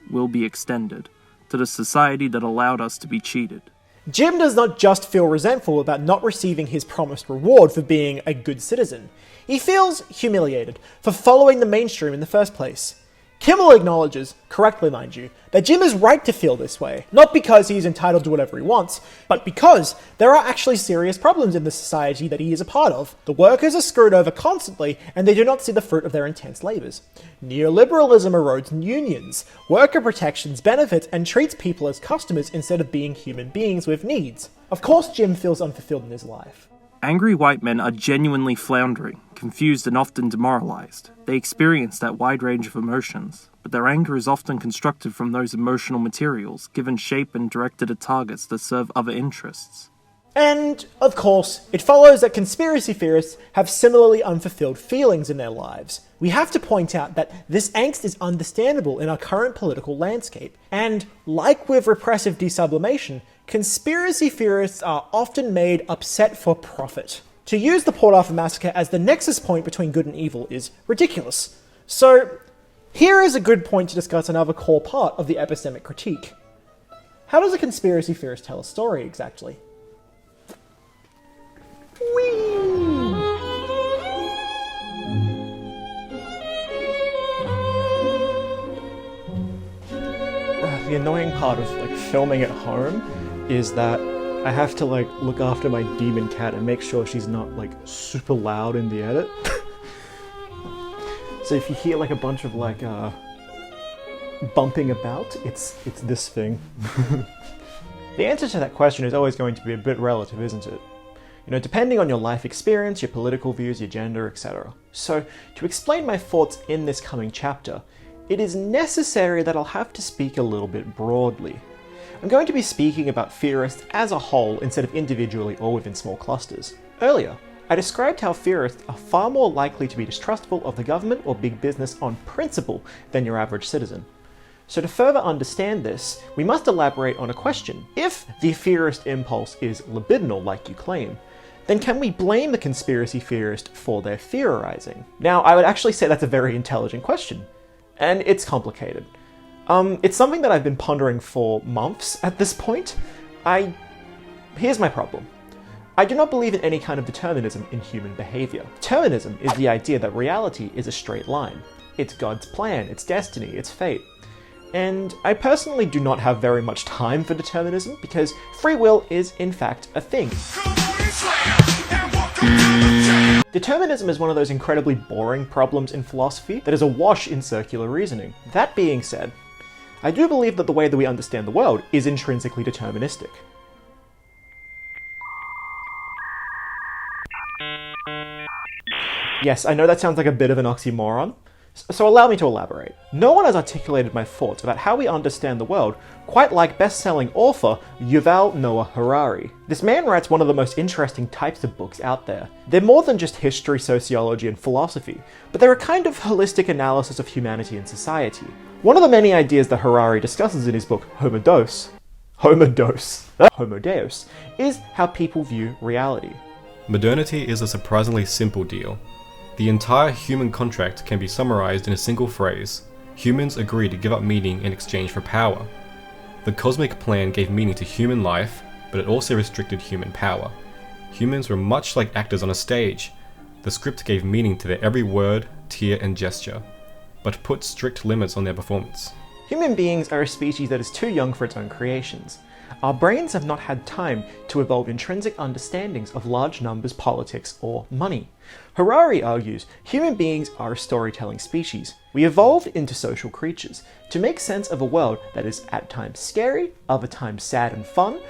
will be extended to the society that allowed us to be cheated. Jim does not just feel resentful about not receiving his promised reward for being a good citizen. He feels humiliated for following the mainstream in the first place. Kimmel acknowledges, correctly mind you, that Jim is right to feel this way, not because he is entitled to whatever he wants, but because there are actually serious problems in the society that he is a part of. The workers are screwed over constantly, and they do not see the fruit of their intense labours. Neoliberalism erodes unions, worker protections, benefits, and treats people as customers instead of being human beings with needs. Of course Jim feels unfulfilled in his life. Angry white men are genuinely floundering, confused and often demoralized. They experience that wide range of emotions, but their anger is often constructed from those emotional materials, given shape and directed at targets that serve other interests. And, of course, it follows that conspiracy theorists have similarly unfulfilled feelings in their lives. We have to point out that this angst is understandable in our current political landscape, and, like with repressive desublimation, conspiracy theorists are often made upset for profit. To use the Port Arthur Massacre as the nexus point between good and evil is ridiculous. So, here is a good point to discuss another core part of the epistemic critique. How does a conspiracy theorist tell a story exactly? The annoying part of filming at home is that I have to look after my demon cat and make sure she's not super loud in the edit. So if you hear a bunch of bumping about, it's this thing. The answer to that question is always going to be a bit relative, isn't it? Depending on your life experience, your political views, your gender, etc. So, to explain my thoughts in this coming chapter, it is necessary that I'll have to speak a little bit broadly. I'm going to be speaking about theorists as a whole instead of individually or within small clusters. Earlier, I described how theorists are far more likely to be distrustful of the government or big business on principle than your average citizen. So to further understand this, we must elaborate on a question. If the theorist impulse is libidinal, like you claim, then can we blame the conspiracy theorist for their theorizing? Now, I would actually say that's a very intelligent question, and it's complicated. It's something that I've been pondering for months at this point. Here's my problem. I do not believe in any kind of determinism in human behavior. Determinism is the idea that reality is a straight line. It's God's plan, it's destiny, it's fate. And I personally do not have very much time for determinism because free will is in fact a thing. Determinism is one of those incredibly boring problems in philosophy that is awash in circular reasoning. That being said, I do believe that the way that we understand the world is intrinsically deterministic. Yes, I know that sounds like a bit of an oxymoron, so allow me to elaborate. No one has articulated my thoughts about how we understand the world quite like best-selling author Yuval Noah Harari. This man writes one of the most interesting types of books out there. They're more than just history, sociology, and philosophy, but they're a kind of holistic analysis of humanity and society. One of the many ideas that Harari discusses in his book Homo Deus, is how people view reality. Modernity is a surprisingly simple deal. The entire human contract can be summarized in a single phrase. Humans agree to give up meaning in exchange for power. The cosmic plan gave meaning to human life, but it also restricted human power. Humans were much like actors on a stage. The script gave meaning to their every word, tear, and gesture, but put strict limits on their performance. Human beings are a species that is too young for its own creations. Our brains have not had time to evolve intrinsic understandings of large numbers, politics, or money. Harari argues human beings are a storytelling species. We evolved into social creatures to make sense of a world that is at times scary, other times sad and fun,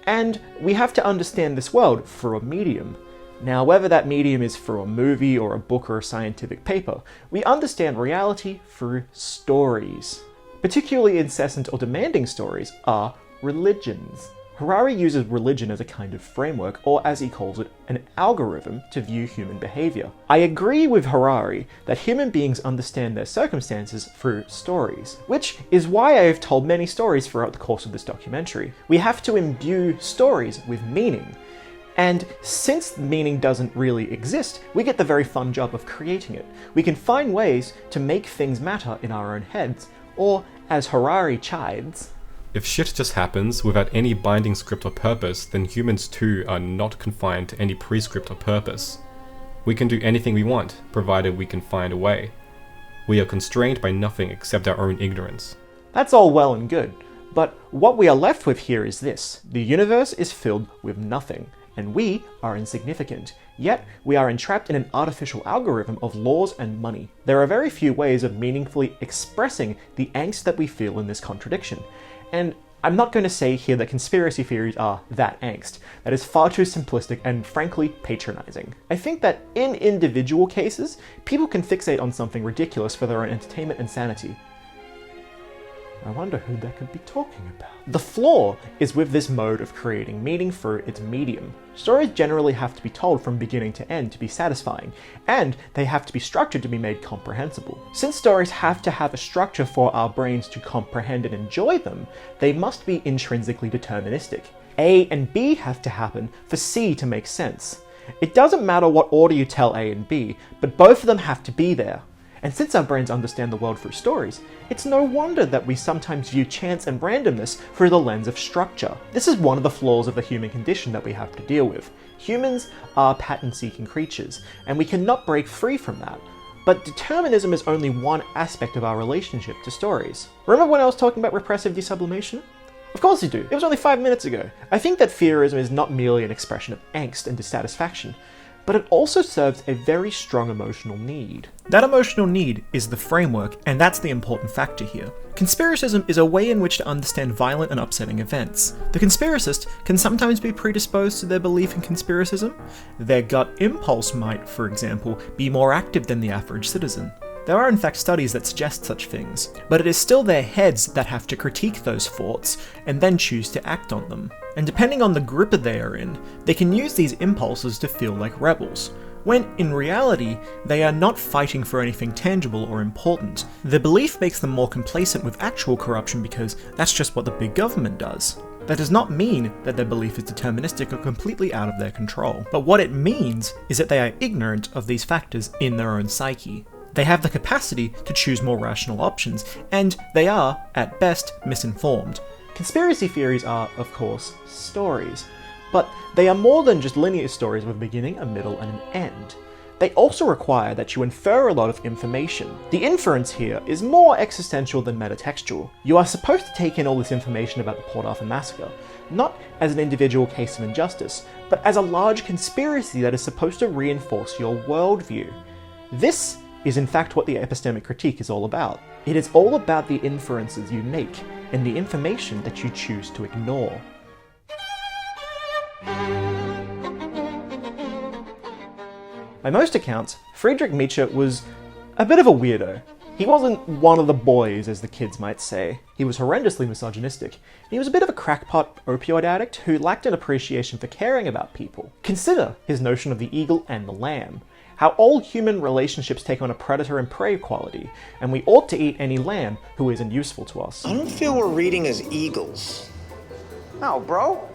and we have to understand this world through a medium. Now, whether that medium is through a movie or a book or a scientific paper, we understand reality through stories. Particularly incessant or demanding stories are religions. Harari uses religion as a kind of framework, or as he calls it, an algorithm to view human behavior. I agree with Harari that human beings understand their circumstances through stories, which is why I have told many stories throughout the course of this documentary. We have to imbue stories with meaning. And since meaning doesn't really exist, we get the very fun job of creating it. We can find ways to make things matter in our own heads, or, as Harari chides, if shit just happens without any binding script or purpose, then humans too are not confined to any prescript or purpose. We can do anything we want, provided we can find a way. We are constrained by nothing except our own ignorance. That's all well and good, but what we are left with here is this. The universe is filled with nothing, and we are insignificant. Yet, we are entrapped in an artificial algorithm of laws and money. There are very few ways of meaningfully expressing the angst that we feel in this contradiction. And I'm not going to say here that conspiracy theories are that angst. That is far too simplistic and frankly patronizing. I think that in individual cases, people can fixate on something ridiculous for their own entertainment and sanity. I wonder who that could be talking about. The flaw is with this mode of creating meaning through its medium. Stories generally have to be told from beginning to end to be satisfying, and they have to be structured to be made comprehensible. Since stories have to have a structure for our brains to comprehend and enjoy them, they must be intrinsically deterministic. A and B have to happen for C to make sense. It doesn't matter what order you tell A and B, but both of them have to be there. And since our brains understand the world through stories, it's no wonder that we sometimes view chance and randomness through the lens of structure. This is one of the flaws of the human condition that we have to deal with. Humans are pattern-seeking creatures, and we cannot break free from that. But determinism is only one aspect of our relationship to stories. Remember when I was talking about repressive desublimation? Of course you do. It was only 5 minutes ago. I think that theorism is not merely an expression of angst and dissatisfaction, but it also serves a very strong emotional need. That emotional need is the framework, and that's the important factor here. Conspiracism is a way in which to understand violent and upsetting events. The conspiracist can sometimes be predisposed to their belief in conspiracism. Their gut impulse might, for example, be more active than the average citizen. There are in fact studies that suggest such things, but it is still their heads that have to critique those thoughts and then choose to act on them. And depending on the group they are in, they can use these impulses to feel like rebels, when in reality, they are not fighting for anything tangible or important. The belief makes them more complacent with actual corruption because that's just what the big government does. That does not mean that their belief is deterministic or completely out of their control, but what it means is that they are ignorant of these factors in their own psyche. They have the capacity to choose more rational options, and they are, at best, misinformed. Conspiracy theories are, of course, stories, but they are more than just linear stories with a beginning, a middle, and an end. They also require that you infer a lot of information. The inference here is more existential than metatextual. You are supposed to take in all this information about the Port Arthur Massacre, not as an individual case of injustice, but as a large conspiracy that is supposed to reinforce your worldview. This is in fact what the epistemic critique is all about. It is all about the inferences you make and the information that you choose to ignore. By most accounts, Friedrich Nietzsche was a bit of a weirdo. He wasn't one of the boys, as the kids might say. He was horrendously misogynistic. He was a bit of a crackpot opioid addict who lacked an appreciation for caring about people. Consider his notion of the eagle and the lamb. How all human relationships take on a predator and prey quality, and we ought to eat any lamb who isn't useful to us. I don't feel we're reading as eagles. No, bro.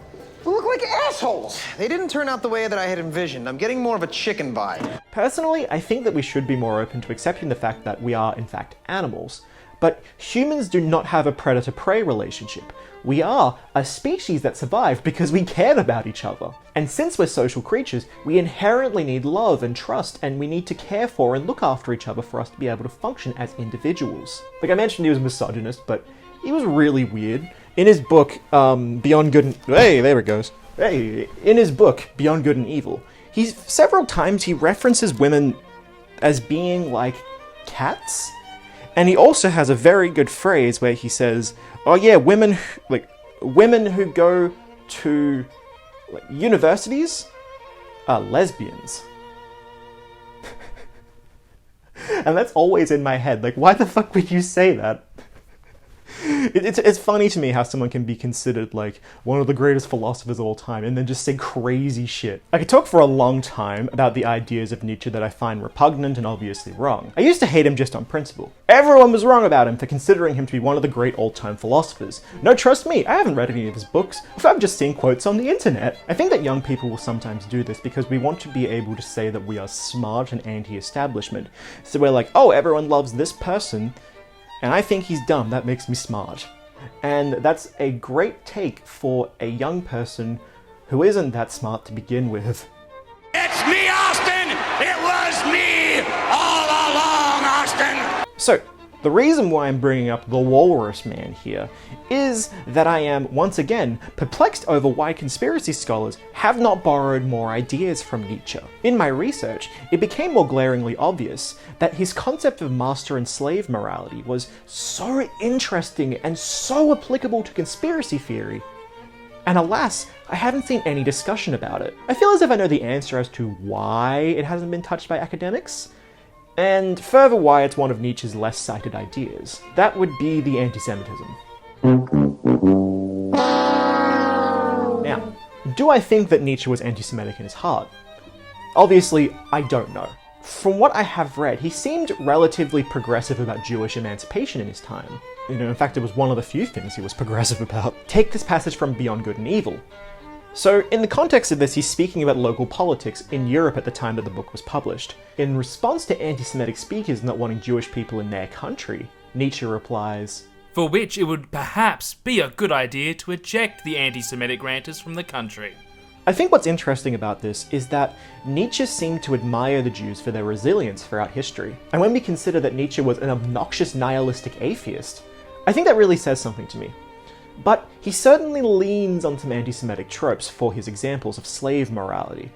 We look like assholes. They didn't turn out the way that I had envisioned. I'm getting more of a chicken vibe. Personally, I think that we should be more open to accepting the fact that we are, in fact, animals. But humans do not have a predator-prey relationship. We are a species that survived because we cared about each other. And since we're social creatures, we inherently need love and trust, and we need to care for and look after each other for us to be able to function as individuals. Like I mentioned, he was a misogynist, but he was really weird. In his book, Beyond Good and... Hey, there it goes. Hey, in his book, Beyond Good and Evil, several times he references women as being like cats. And he also has a very good phrase where he says, oh yeah, women who go to universities are lesbians. And that's always in my head. Like, why the fuck would you say that? It's funny to me how someone can be considered like one of the greatest philosophers of all time and then just say crazy shit. I could talk for a long time about the ideas of Nietzsche that I find repugnant and obviously wrong. I used to hate him just on principle. Everyone was wrong about him for considering him to be one of the great all-time philosophers. No, trust me, I haven't read any of his books. I've just seen quotes on the internet. I think that young people will sometimes do this because we want to be able to say that we are smart and anti-establishment. So we're like, oh, everyone loves this person, and I think he's dumb, that makes me smart. And that's a great take for a young person who isn't that smart to begin with. It's me, Austin! It was me all along, Austin! So, the reason why I'm bringing up the Walrus Man here is that I am, once again, perplexed over why conspiracy scholars have not borrowed more ideas from Nietzsche. In my research, it became more glaringly obvious that his concept of master and slave morality was so interesting and so applicable to conspiracy theory. And alas, I haven't seen any discussion about it. I feel as if I know the answer as to why it hasn't been touched by academics, and further why it's one of Nietzsche's less cited ideas. That would be the anti-Semitism. Now, do I think that Nietzsche was anti-Semitic in his heart? Obviously, I don't know. From what I have read, he seemed relatively progressive about Jewish emancipation in his time. In fact, it was one of the few things he was progressive about. Take this passage from Beyond Good and Evil. So, in the context of this, he's speaking about local politics in Europe at the time that the book was published. In response to anti-Semitic speakers not wanting Jewish people in their country, Nietzsche replies, "For which it would perhaps be a good idea to eject the anti-Semitic ranters from the country." I think what's interesting about this is that Nietzsche seemed to admire the Jews for their resilience throughout history. And when we consider that Nietzsche was an obnoxious nihilistic atheist, I think that really says something to me. But he certainly leans on some anti-Semitic tropes for his examples of slave morality.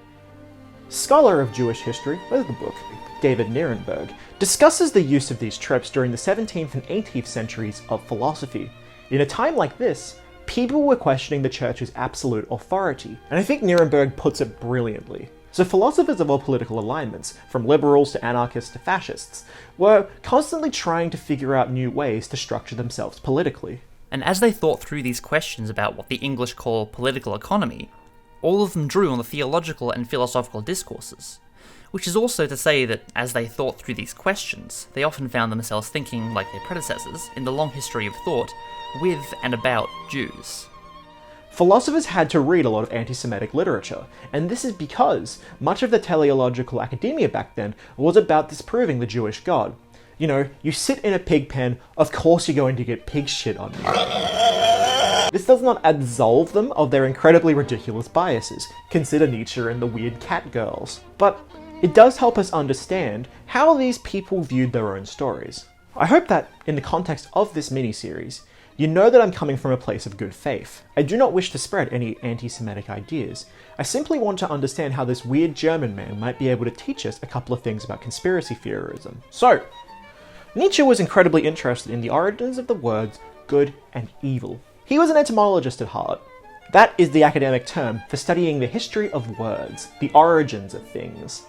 Scholar of Jewish history, where's the book? David Nirenberg, discusses the use of these tropes during the 17th and 18th centuries of philosophy. In a time like this, people were questioning the church's absolute authority, and I think Nirenberg puts it brilliantly. So philosophers of all political alignments, from liberals to anarchists to fascists, were constantly trying to figure out new ways to structure themselves politically. And as they thought through these questions about what the English call political economy, all of them drew on the theological and philosophical discourses. Which is also to say that as they thought through these questions, they often found themselves thinking, like their predecessors, in the long history of thought, with and about Jews. Philosophers had to read a lot of anti-Semitic literature, and this is because much of the teleological academia back then was about disproving the Jewish God. You know, you sit in a pig pen, of course you're going to get pig shit on you. This does not absolve them of their incredibly ridiculous biases. Consider Nietzsche and the weird cat girls. But it does help us understand how these people viewed their own stories. I hope that, in the context of this mini-series, you know that I'm coming from a place of good faith. I do not wish to spread any anti-Semitic ideas. I simply want to understand how this weird German man might be able to teach us a couple of things about conspiracy theorism. So, Nietzsche was incredibly interested in the origins of the words good and evil. He was an etymologist at heart. That is the academic term for studying the history of words, the origins of things.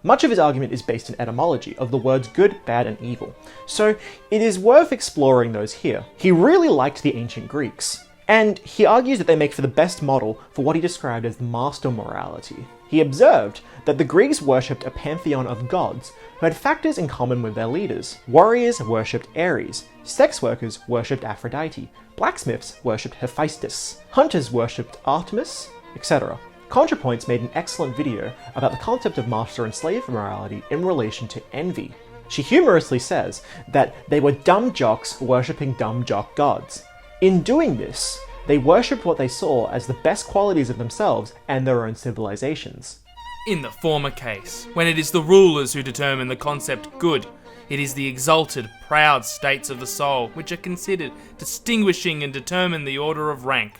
Much of his argument is based in etymology of the words good, bad, and evil, so it is worth exploring those here. He really liked the ancient Greeks, and he argues that they make for the best model for what he described as master morality. He observed that the Greeks worshipped a pantheon of gods who had factors in common with their leaders. Warriors worshipped Ares, sex workers worshipped Aphrodite, blacksmiths worshipped Hephaestus, hunters worshipped Artemis, etc. ContraPoints made an excellent video about the concept of master and slave morality in relation to envy. She humorously says that they were dumb jocks worshipping dumb jock gods. In doing this, they worshipped what they saw as the best qualities of themselves and their own civilizations. In the former case, when it is the rulers who determine the concept good, it is the exalted, proud states of the soul which are considered distinguishing and determine the order of rank.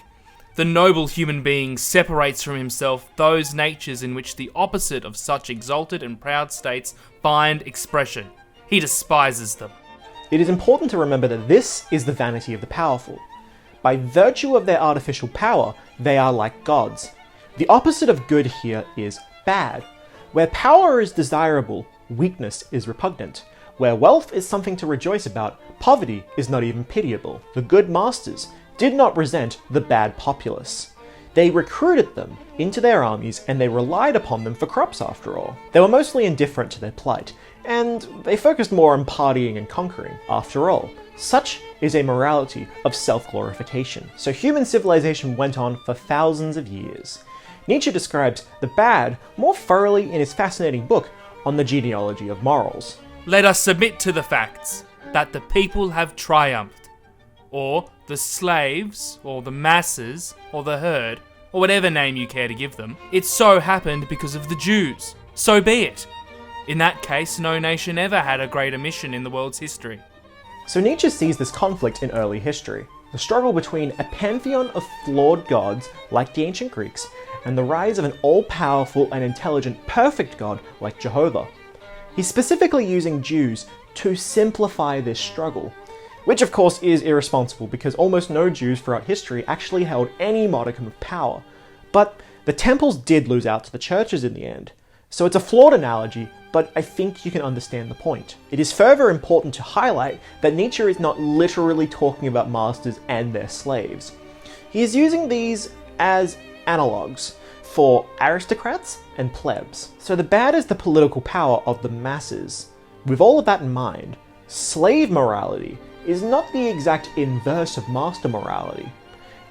The noble human being separates from himself those natures in which the opposite of such exalted and proud states find expression. He despises them. It is important to remember that this is the vanity of the powerful. By virtue of their artificial power, they are like gods. The opposite of good here is bad. Where power is desirable, weakness is repugnant. Where wealth is something to rejoice about, poverty is not even pitiable. The good masters did not resent the bad populace. They recruited them into their armies and they relied upon them for crops after all. They were mostly indifferent to their plight, and they focused more on partying and conquering. After all, such is a morality of self-glorification. So human civilization went on for thousands of years. Nietzsche describes the bad more thoroughly in his fascinating book on the genealogy of morals. Let us submit to the facts that the people have triumphed, or the slaves, or the masses, or the herd, or whatever name you care to give them. It so happened because of the Jews. So be it. In that case, no nation ever had a greater mission in the world's history. So Nietzsche sees this conflict in early history, the struggle between a pantheon of flawed gods like the ancient Greeks, and the rise of an all-powerful and intelligent perfect god like Jehovah. He's specifically using Jews to simplify this struggle, which of course is irresponsible because almost no Jews throughout history actually held any modicum of power. But the temples did lose out to the churches in the end. So it's a flawed analogy, but I think you can understand the point. It is further important to highlight that Nietzsche is not literally talking about masters and their slaves. He is using these as analogues for aristocrats and plebs. So the bad is the political power of the masses. With all of that in mind, slave morality is not the exact inverse of master morality.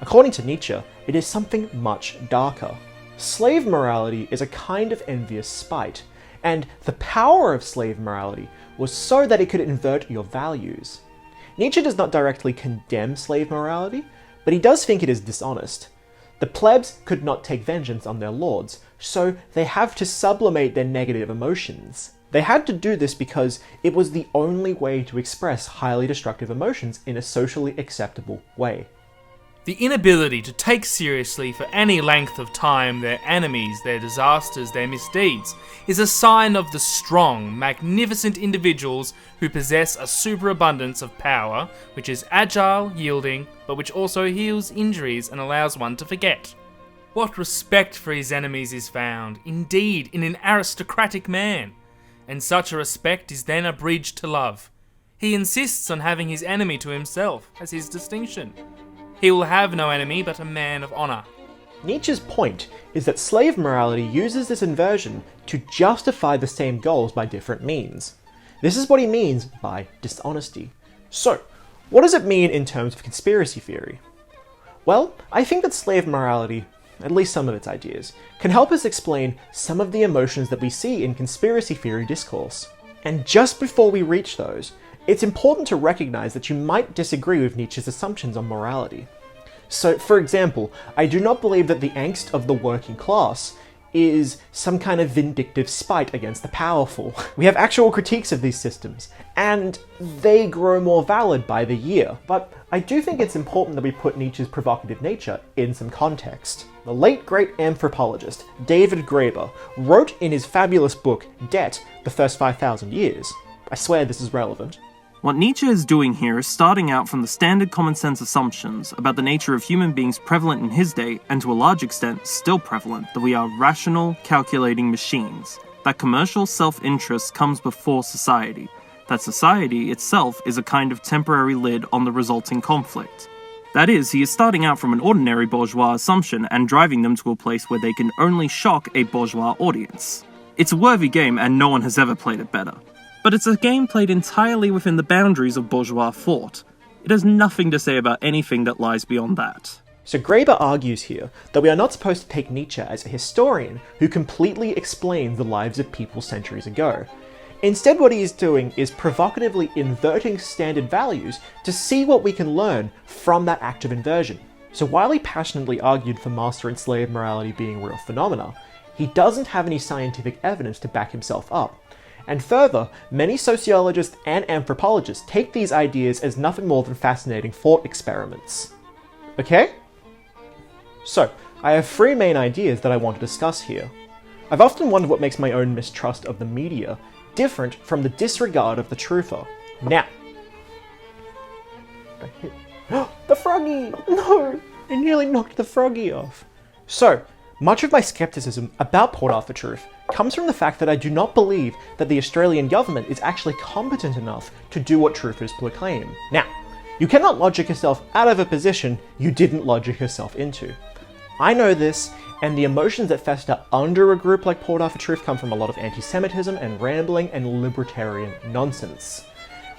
According to Nietzsche, it is something much darker. Slave morality is a kind of envious spite, and the power of slave morality was so that it could invert your values. Nietzsche does not directly condemn slave morality, but he does think it is dishonest. The plebs could not take vengeance on their lords, so they have to sublimate their negative emotions. They had to do this because it was the only way to express highly destructive emotions in a socially acceptable way. The inability to take seriously for any length of time their enemies, their disasters, their misdeeds, is a sign of the strong, magnificent individuals who possess a superabundance of power, which is agile, yielding, but which also heals injuries and allows one to forget. What respect for his enemies is found, indeed, in an aristocratic man, and such a respect is then a bridge to love. He insists on having his enemy to himself as his distinction. He will have no enemy but a man of honour. Nietzsche's point is that slave morality uses this inversion to justify the same goals by different means. This is what he means by dishonesty. So, what does it mean in terms of conspiracy theory? Well, I think that slave morality, at least some of its ideas, can help us explain some of the emotions that we see in conspiracy theory discourse. And just before we reach those, it's important to recognize that you might disagree with Nietzsche's assumptions on morality. So, for example, I do not believe that the angst of the working class is some kind of vindictive spite against the powerful. We have actual critiques of these systems, and they grow more valid by the year. But I do think it's important that we put Nietzsche's provocative nature in some context. The late great anthropologist David Graeber wrote in his fabulous book, Debt, the First 5,000 Years. I swear this is relevant. What Nietzsche is doing here is starting out from the standard common sense assumptions about the nature of human beings prevalent in his day, and to a large extent still prevalent, that we are rational, calculating machines, that commercial self-interest comes before society, that society itself is a kind of temporary lid on the resulting conflict. That is, he is starting out from an ordinary bourgeois assumption and driving them to a place where they can only shock a bourgeois audience. It's a worthy game and no one has ever played it better. But it's a game played entirely within the boundaries of bourgeois thought. It has nothing to say about anything that lies beyond that. So Graeber argues here that we are not supposed to take Nietzsche as a historian who completely explains the lives of people centuries ago. Instead, what he is doing is provocatively inverting standard values to see what we can learn from that act of inversion. So while he passionately argued for master and slave morality being real phenomena, he doesn't have any scientific evidence to back himself up. And further, many sociologists and anthropologists take these ideas as nothing more than fascinating thought experiments. Okay? So, I have three main ideas that I want to discuss here. I've often wondered what makes my own mistrust of the media different from the disregard of the truther. Now, the froggy! No! I nearly knocked the froggy off. So, Much of my skepticism about Port Arthur Truth comes from the fact that I do not believe that the Australian government is actually competent enough to do what truthers proclaim. Now, you cannot logic yourself out of a position you didn't logic yourself into. I know this, and the emotions that fester under a group like Port Arthur Truth come from a lot of anti-Semitism and rambling and libertarian nonsense.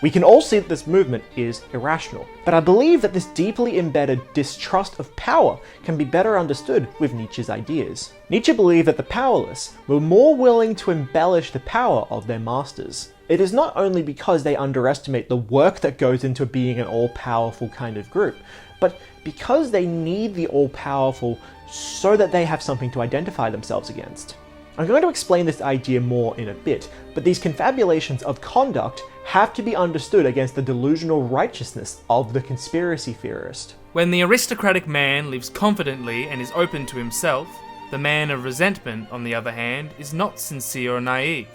We can all see that this movement is irrational, but I believe that this deeply embedded distrust of power can be better understood with Nietzsche's ideas. Nietzsche believed that the powerless were more willing to embellish the power of their masters. It is not only because they underestimate the work that goes into being an all-powerful kind of group, but because they need the all-powerful so that they have something to identify themselves against. I'm going to explain this idea more in a bit, but these confabulations of conduct have to be understood against the delusional righteousness of the conspiracy theorist. When the aristocratic man lives confidently and is open to himself, the man of resentment, on the other hand, is not sincere or naive,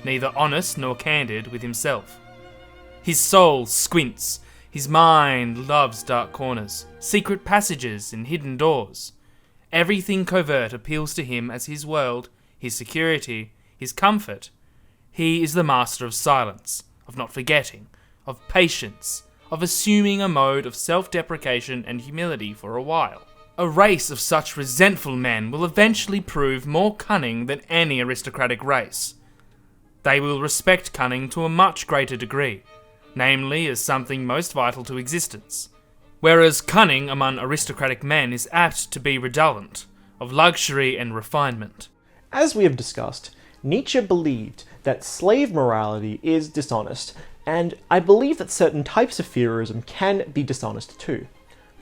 neither honest nor candid with himself. His soul squints, his mind loves dark corners, secret passages and hidden doors. Everything covert appeals to him as his world, his security, his comfort. He is the master of silence, of not forgetting, of patience, of assuming a mode of self-deprecation and humility for a while. A race of such resentful men will eventually prove more cunning than any aristocratic race. They will respect cunning to a much greater degree, namely as something most vital to existence. Whereas cunning among aristocratic men is apt to be redolent of luxury and refinement. As we have discussed, Nietzsche believed that slave morality is dishonest, and I believe that certain types of theorism can be dishonest too.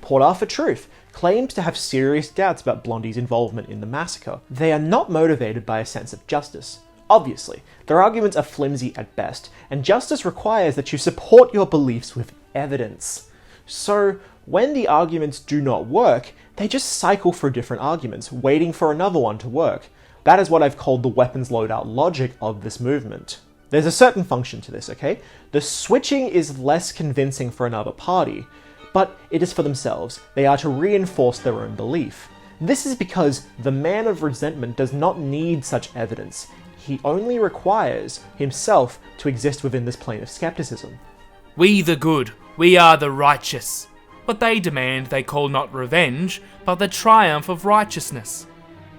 Port Arthur Truth claims to have serious doubts about Blondie's involvement in the massacre. They are not motivated by a sense of justice. Obviously, their arguments are flimsy at best, and justice requires that you support your beliefs with evidence. So, when the arguments do not work, they just cycle through different arguments, waiting for another one to work. That is what I've called the weapons loadout logic of this movement. There's a certain function to this, okay? The switching is less convincing for another party, but it is for themselves. They are to reinforce their own belief. This is because the man of resentment does not need such evidence. He only requires himself to exist within this plane of skepticism. We the good, we are the righteous. What they demand they call not revenge, but the triumph of righteousness.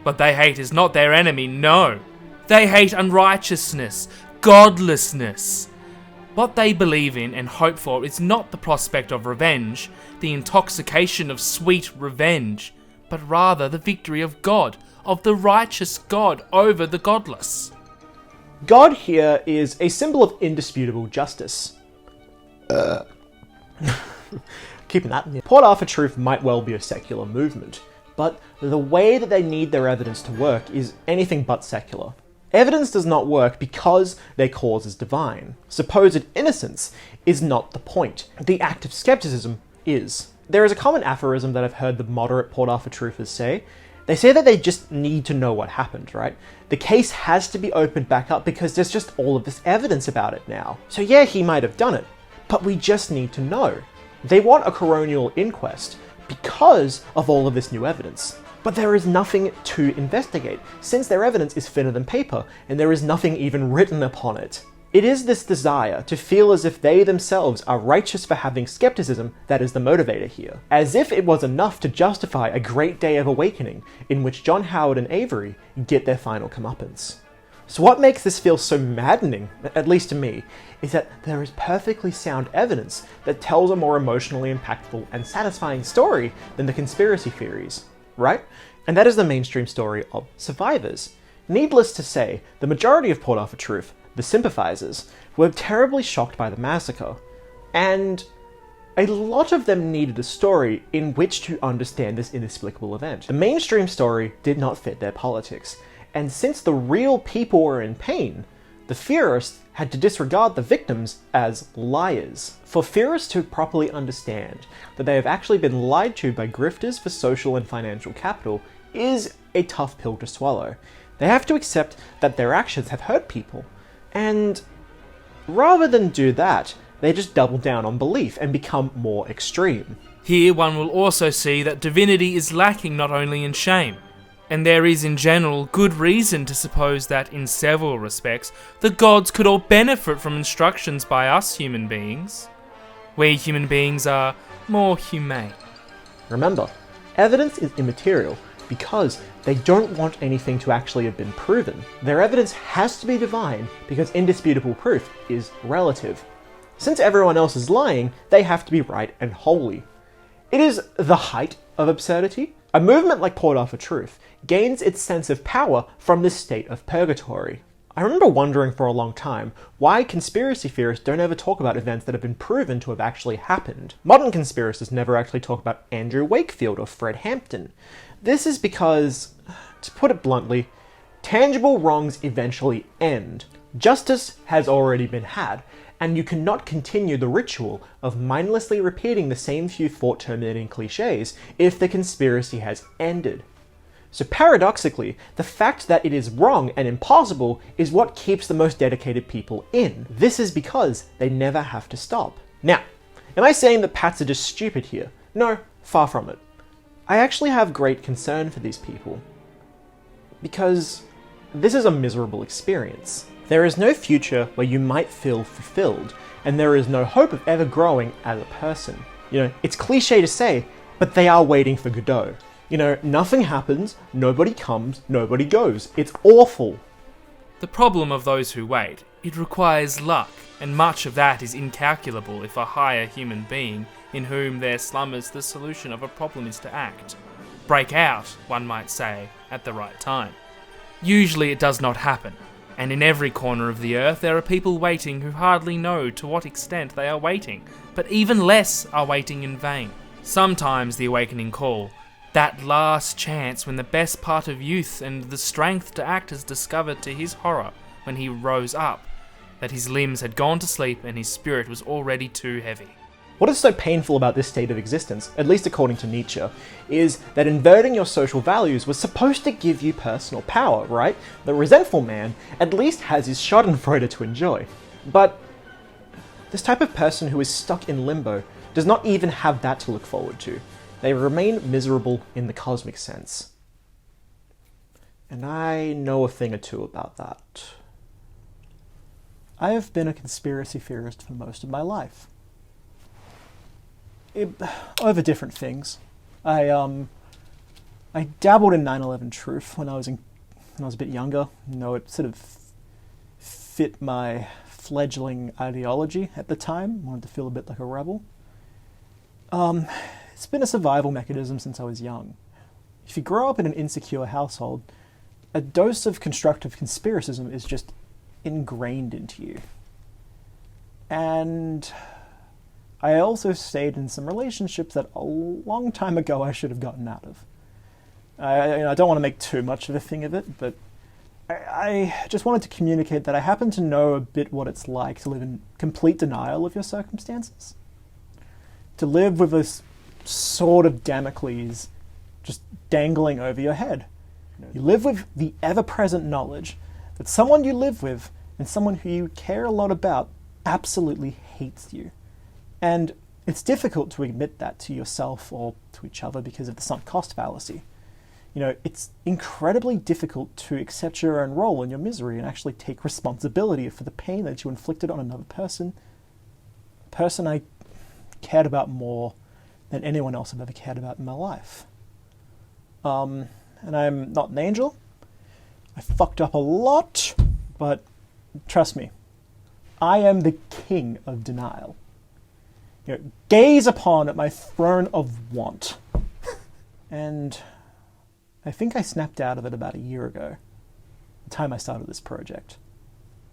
What they hate is not their enemy, no. They hate unrighteousness, godlessness. What they believe in and hope for is not the prospect of revenge, the intoxication of sweet revenge, but rather the victory of God, of the righteous God over the godless. God here is a symbol of indisputable justice. Keeping that in here. Port Arthur Truth might well be a secular movement, but the way that they need their evidence to work is anything but secular. Evidence does not work because their cause is divine. Supposed innocence is not the point. The act of skepticism is. There is a common aphorism that I've heard the moderate Port Arthur Truthers say. They say that they just need to know what happened, right? The case has to be opened back up because there's just all of this evidence about it now. So yeah, he might have done it, but we just need to know. They want a coronial inquest because of all of this new evidence. But there is nothing to investigate, since their evidence is thinner than paper, and there is nothing even written upon it. It is this desire to feel as if they themselves are righteous for having skepticism that is the motivator here. As if it was enough to justify a great day of awakening in which John Howard and Avery get their final comeuppance. So what makes this feel so maddening, at least to me, is that there is perfectly sound evidence that tells a more emotionally impactful and satisfying story than the conspiracy theories, right? And that is the mainstream story of survivors. Needless to say, the majority of Port Arthur Truth, the sympathizers, were terribly shocked by the massacre, and a lot of them needed a story in which to understand this inexplicable event. The mainstream story did not fit their politics, and since the real people were in pain, the theorists had to disregard the victims as liars. For theorists to properly understand that they have actually been lied to by grifters for social and financial capital is a tough pill to swallow. They have to accept that their actions have hurt people, and rather than do that, they just double down on belief and become more extreme. Here one will also see that divinity is lacking not only in shame, And there is in general good reason to suppose that, in several respects, the gods could all benefit from instructions by us human beings. We human beings are more humane. Remember, evidence is immaterial because they don't want anything to actually have been proven. Their evidence has to be divine because indisputable proof is relative. Since everyone else is lying, they have to be right and holy. It is the height of absurdity. A movement like Coda for Truth gains its sense of power from this state of purgatory. I remember wondering for a long time why conspiracy theorists don't ever talk about events that have been proven to have actually happened. Modern conspiracists never actually talk about Andrew Wakefield or Fred Hampton. This is because, to put it bluntly, tangible wrongs eventually end. Justice has already been had, and you cannot continue the ritual of mindlessly repeating the same few thought-terminating cliches if the conspiracy has ended. So paradoxically, the fact that it is wrong and impossible is what keeps the most dedicated people in. This is because they never have to stop. Now, am I saying that Pats are just stupid here? No, far from it. I actually have great concern for these people, because this is a miserable experience. There is no future where you might feel fulfilled, and there is no hope of ever growing as a person. You know, it's cliche to say, but they are waiting for Godot. You know, nothing happens, nobody comes, nobody goes. It's awful. The problem of those who wait, it requires luck, and much of that is incalculable if a higher human being, in whom there slumbers the solution of a problem, is to act. Break out, one might say, at the right time. Usually it does not happen, and in every corner of the earth there are people waiting who hardly know to what extent they are waiting, but even less are waiting in vain. Sometimes the awakening call, that last chance when the best part of youth and the strength to act is discovered to his horror when he rose up, that his limbs had gone to sleep and his spirit was already too heavy. What is so painful about this state of existence, at least according to Nietzsche, is that inverting your social values was supposed to give you personal power, right? The resentful man at least has his schadenfreude to enjoy. But this type of person who is stuck in limbo does not even have that to look forward to. They remain miserable in the cosmic sense. And I know a thing or two about that. I have been a conspiracy theorist for most of my life. Over different things. I dabbled in 9/11 truth when I was a bit younger. You know, it sort of fit my fledgling ideology at the time. I wanted to feel a bit like a rebel. It's been a survival mechanism since I was young. If you grow up in an insecure household, a dose of constructive conspiracism is just ingrained into you. And I also stayed in some relationships that a long time ago I should have gotten out of. I don't want to make too much of a thing of it, but I just wanted to communicate that I happen to know a bit what it's like to live in complete denial of your circumstances. To live with this sword of Damocles just dangling over your head. You live with the ever-present knowledge that someone you live with and someone who you care a lot about absolutely hates you. And it's difficult to admit that to yourself or to each other because of the sunk cost fallacy. You know, it's incredibly difficult to accept your own role in your misery and actually take responsibility for the pain that you inflicted on another person. A person I cared about more than anyone else I've ever cared about in my life. And I'm not an angel. I fucked up a lot, but trust me, I am the king of denial. You know, gaze upon at my throne of want. And I think I snapped out of it about a year ago, the time I started this project.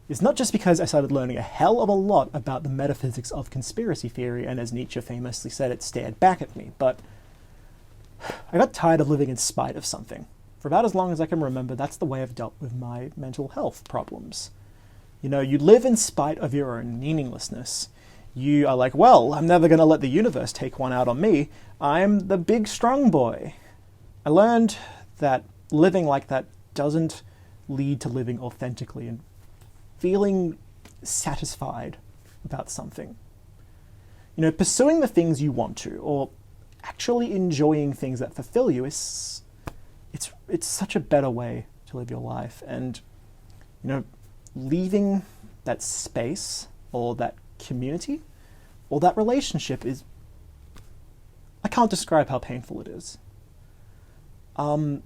It's not just because I started learning a hell of a lot about the metaphysics of conspiracy theory, and as Nietzsche famously said, it stared back at me, but I got tired of living in spite of something. For about as long as I can remember, that's the way I've dealt with my mental health problems. You know, you live in spite of your own meaninglessness. You are like, well, I'm never going to let the universe take one out on me. I'm the big strong boy. I learned that living like that doesn't lead to living authentically and feeling satisfied about something. You know, pursuing the things you want to, or actually enjoying things that fulfill you is it's such a better way to live your life. And, leaving that space or that community or that relationship is, I can't describe how painful it is. You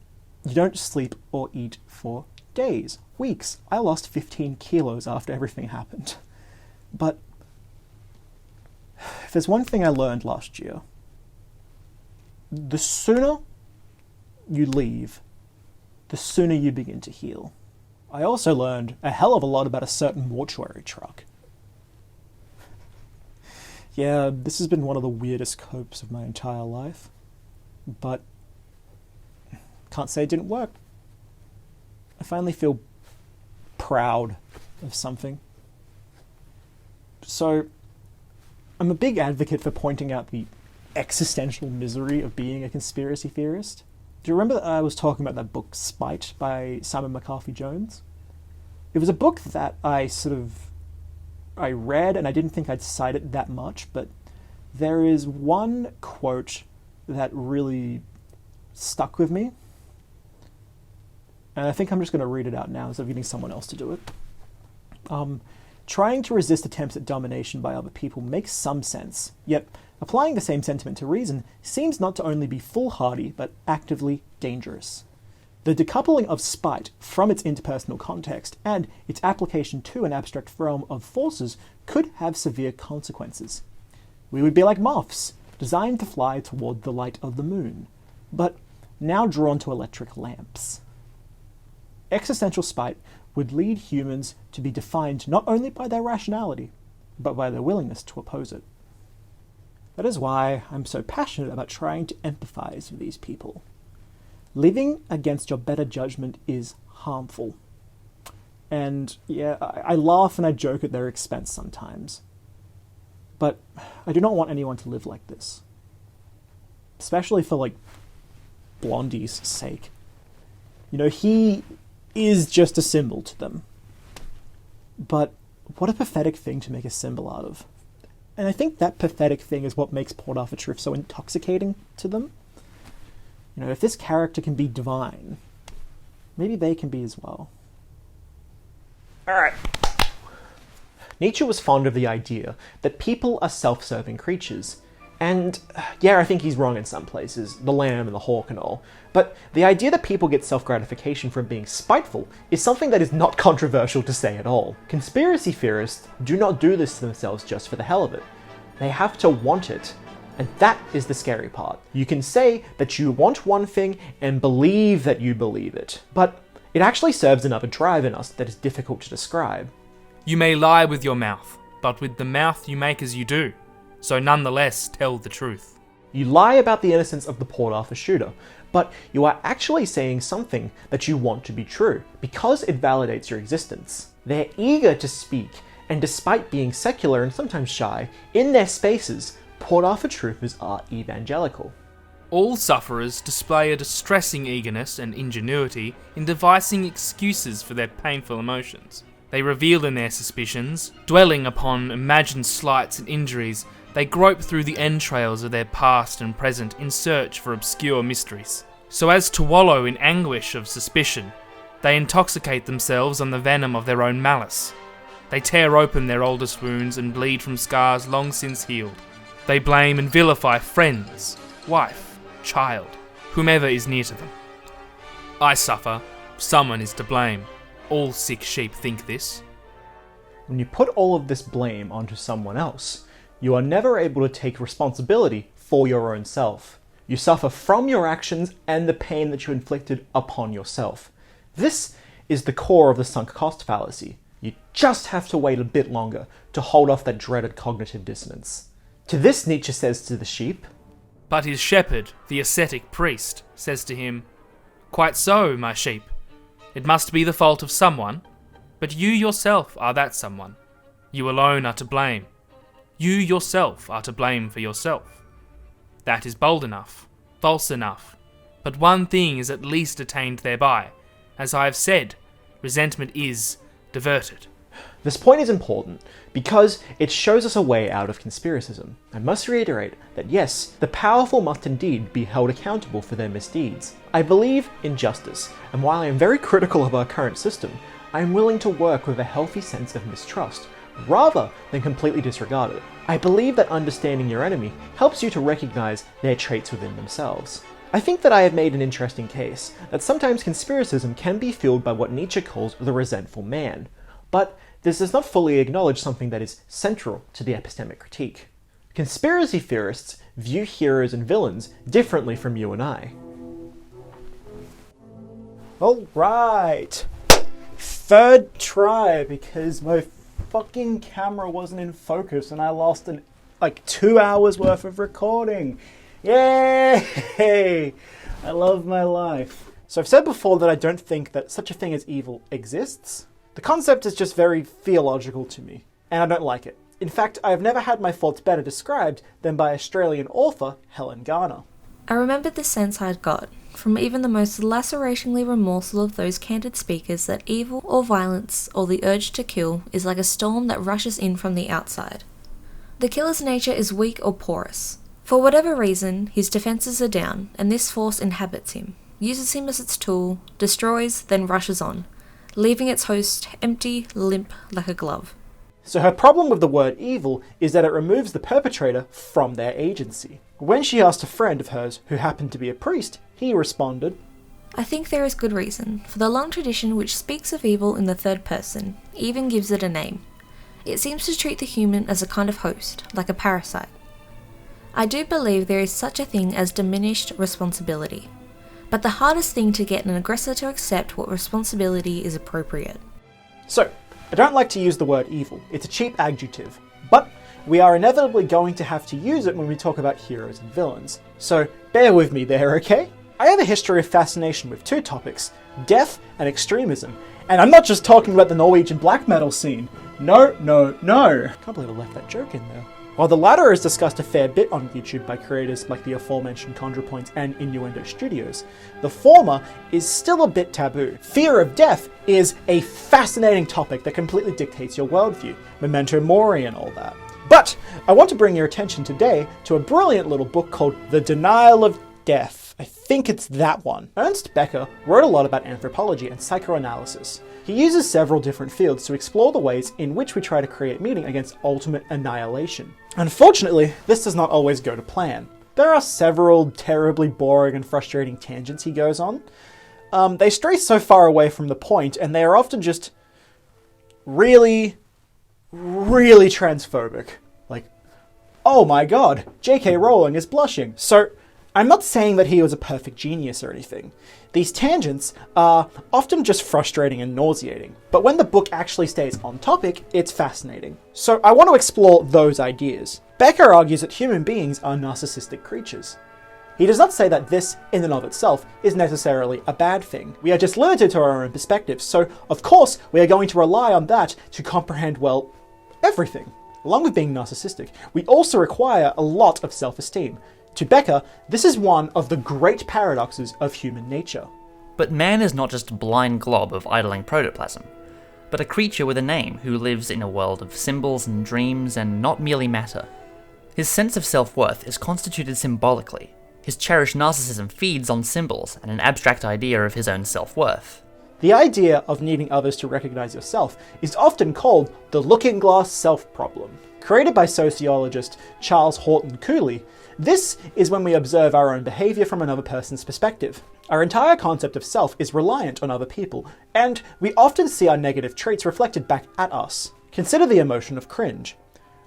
don't sleep or eat for days, weeks. I lost 15 kilos after everything happened. But if there's one thing I learned last year, the sooner you leave, the sooner you begin to heal. I also learned a hell of a lot about a certain mortuary truck. Yeah, this has been one of the weirdest copes of my entire life, but can't say it didn't work. I finally feel proud of something. So, I'm a big advocate for pointing out the existential misery of being a conspiracy theorist. Do you remember that I was talking about that book Spite by Simon McCarthy-Jones? It was a book that I read and I didn't think I'd cite it that much, but there is one quote that really stuck with me. And I think I'm just going to read it out now instead of getting someone else to do it. Trying to resist attempts at domination by other people makes some sense, yet applying the same sentiment to reason seems not to only be foolhardy, but actively dangerous. The decoupling of spite from its interpersonal context and its application to an abstract realm of forces could have severe consequences. We would be like moths, designed to fly toward the light of the moon, but now drawn to electric lamps. Existential spite would lead humans to be defined not only by their rationality, but by their willingness to oppose it. That is why I'm so passionate about trying to empathize with these people. Living against your better judgment is harmful. And yeah, I laugh and I joke at their expense sometimes. But I do not want anyone to live like this. Especially for, Blondie's sake. He is just a symbol to them. But what a pathetic thing to make a symbol out of. And I think that pathetic thing is what makes Port Arthur Truth so intoxicating to them. If this character can be divine, maybe they can be as well. Alright. Nietzsche was fond of the idea that people are self-serving creatures. And, yeah, I think he's wrong in some places, the lamb and the hawk and all. But the idea that people get self-gratification from being spiteful is something that is not controversial to say at all. Conspiracy theorists do not do this to themselves just for the hell of it. They have to want it. And that is the scary part. You can say that you want one thing and believe that you believe it, but it actually serves another drive in us that is difficult to describe. You may lie with your mouth, but with the mouth you make as you do. So nonetheless, tell the truth. You lie about the innocence of the Port Arthur shooter, but you are actually saying something that you want to be true, because it validates your existence. They're eager to speak, and despite being secular and sometimes shy, in their spaces, Port Arthur Truthers are evangelical. All sufferers display a distressing eagerness and ingenuity in devising excuses for their painful emotions. They reveal in their suspicions, dwelling upon imagined slights and injuries. They grope through the entrails of their past and present in search for obscure mysteries. So as to wallow in anguish of suspicion, they intoxicate themselves on the venom of their own malice. They tear open their oldest wounds and bleed from scars long since healed. They blame and vilify friends, wife, child, whomever is near to them. I suffer, someone is to blame. All sick sheep think this. When you put all of this blame onto someone else, you are never able to take responsibility for your own self. You suffer from your actions and the pain that you inflicted upon yourself. This is the core of the sunk cost fallacy. You just have to wait a bit longer to hold off that dreaded cognitive dissonance. To this, Nietzsche says to the sheep, but his shepherd, the ascetic priest, says to him, "Quite so, my sheep. It must be the fault of someone, but you yourself are that someone. You alone are to blame. You yourself are to blame for yourself. That is bold enough, false enough, but one thing is at least attained thereby. As I have said, resentment is diverted." This point is important because it shows us a way out of conspiracism. I must reiterate that yes, the powerful must indeed be held accountable for their misdeeds. I believe in justice, and while I am very critical of our current system, I am willing to work with a healthy sense of mistrust, rather than completely disregard it. I believe that understanding your enemy helps you to recognize their traits within themselves. I think that I have made an interesting case that sometimes conspiracism can be fueled by what Nietzsche calls the resentful man, but this does not fully acknowledge something that is central to the epistemic critique. Conspiracy theorists view heroes and villains differently from you and I. Alright, third try because my fucking camera wasn't in focus and I lost 2 hours worth of recording. Yay! I love my life. So I've said before that I don't think that such a thing as evil exists. The concept is just very theological to me, and I don't like it. In fact, I have never had my thoughts better described than by Australian author Helen Garner. I remembered the sense I'd got, from even the most laceratingly remorseful of those candid speakers, that evil or violence or the urge to kill is like a storm that rushes in from the outside. The killer's nature is weak or porous. For whatever reason, his defences are down, and this force inhabits him, uses him as its tool, destroys, then rushes on, leaving its host empty, limp, like a glove. So her problem with the word evil is that it removes the perpetrator from their agency. When she asked a friend of hers who happened to be a priest, he responded, I think there is good reason, for the long tradition which speaks of evil in the third person even gives it a name. It seems to treat the human as a kind of host, like a parasite. I do believe there is such a thing as diminished responsibility. But the hardest thing to get an aggressor to accept what responsibility is appropriate. So, I don't like to use the word evil, it's a cheap adjective, but we are inevitably going to have to use it when we talk about heroes and villains. So, bear with me there, okay? I have a history of fascination with two topics, death and extremism, and I'm not just talking about the Norwegian black metal scene. No. I can't believe I left that joke in there. While the latter is discussed a fair bit on YouTube by creators like the aforementioned ConjurePoint and Innuendo Studios, the former is still a bit taboo. Fear of death is a fascinating topic that completely dictates your worldview, memento mori and all that. But I want to bring your attention today to a brilliant little book called The Denial of Death. I think it's that one. Ernst Becker wrote a lot about anthropology and psychoanalysis. He uses several different fields to explore the ways in which we try to create meaning against ultimate annihilation. Unfortunately, this does not always go to plan. There are several terribly boring and frustrating tangents he goes on. They stray so far away from the point, and they are often just really transphobic. Like, oh my god, J.K. Rowling is blushing. So, I'm not saying that he was a perfect genius or anything. These tangents are often just frustrating and nauseating, but when the book actually stays on topic, it's fascinating. So I want to explore those ideas. Becker argues that human beings are narcissistic creatures. He does not say that this, in and of itself, is necessarily a bad thing. We are just limited to our own perspectives, so of course we are going to rely on that to comprehend, well, everything. Along with being narcissistic, we also require a lot of self-esteem. To Becker, this is one of the great paradoxes of human nature. But man is not just a blind glob of idling protoplasm, but a creature with a name who lives in a world of symbols and dreams and not merely matter. His sense of self-worth is constituted symbolically. His cherished narcissism feeds on symbols and an abstract idea of his own self-worth. The idea of needing others to recognize yourself is often called the looking-glass self problem. Created by sociologist Charles Horton Cooley, this is when we observe our own behavior from another person's perspective. Our entire concept of self is reliant on other people, and we often see our negative traits reflected back at us. Consider the emotion of cringe.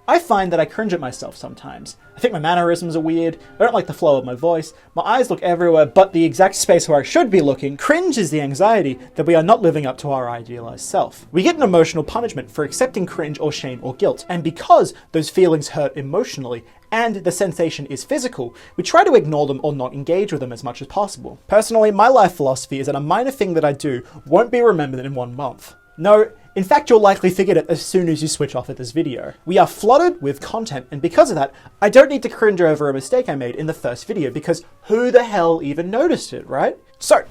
I find that I cringe at myself sometimes. I think my mannerisms are weird, I don't like the flow of my voice, my eyes look everywhere but the exact space where I should be looking. Cringe is the anxiety that we are not living up to our idealized self. We get an emotional punishment for accepting cringe or shame or guilt, and because those feelings hurt emotionally, and the sensation is physical, we try to ignore them or not engage with them as much as possible. Personally, my life philosophy is that a minor thing that I do won't be remembered in 1 month. No, in fact, you'll likely forget it as soon as you switch off at this video. We are flooded with content, and because of that, I don't need to cringe over a mistake I made in the first video, because who the hell even noticed it, right? So,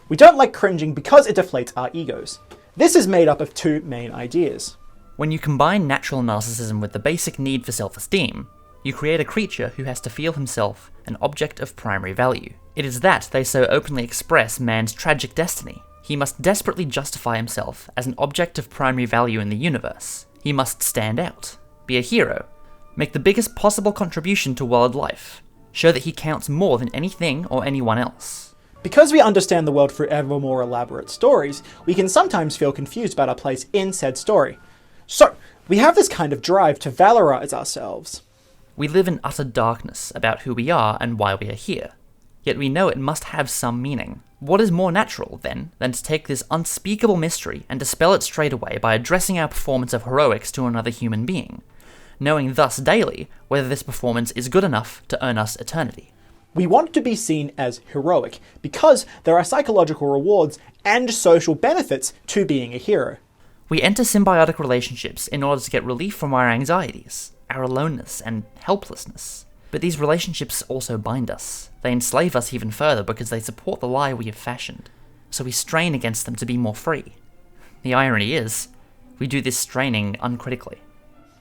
we don't like cringing because it deflates our egos. This is made up of two main ideas. When you combine natural narcissism with the basic need for self-esteem, you create a creature who has to feel himself an object of primary value. It is that they so openly express man's tragic destiny. He must desperately justify himself as an object of primary value in the universe. He must stand out, be a hero, make the biggest possible contribution to world life, show that he counts more than anything or anyone else. Because we understand the world through ever more elaborate stories, we can sometimes feel confused about our place in said story. So, we have this kind of drive to valorize ourselves. We live in utter darkness about who we are and why we are here, yet we know it must have some meaning. What is more natural, then, than to take this unspeakable mystery and dispel it straight away by addressing our performance of heroics to another human being, knowing thus daily whether this performance is good enough to earn us eternity? We want to be seen as heroic because there are psychological rewards and social benefits to being a hero. We enter symbiotic relationships in order to get relief from our anxieties, our aloneness and helplessness. But these relationships also bind us. They enslave us even further because they support the lie we have fashioned. So we strain against them to be more free. The irony is, we do this straining uncritically.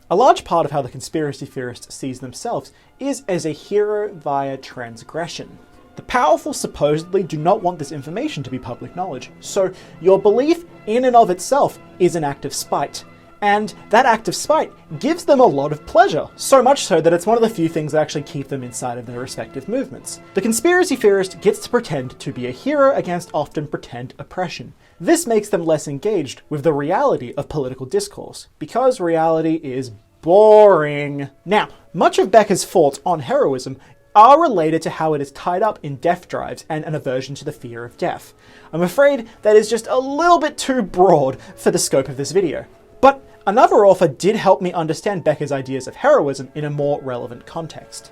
A large part of how the conspiracy theorist sees themselves is as a hero via transgression. The powerful supposedly do not want this information to be public knowledge, so your belief in and of itself is an act of spite. And that act of spite gives them a lot of pleasure, so much so that it's one of the few things that actually keep them inside of their respective movements. The conspiracy theorist gets to pretend to be a hero against often pretend oppression. This makes them less engaged with the reality of political discourse, because reality is boring. Now, much of Becker's thoughts on heroism are related to how it is tied up in death drives and an aversion to the fear of death. I'm afraid that is just a little bit too broad for the scope of this video. But another author did help me understand Becker's ideas of heroism in a more relevant context.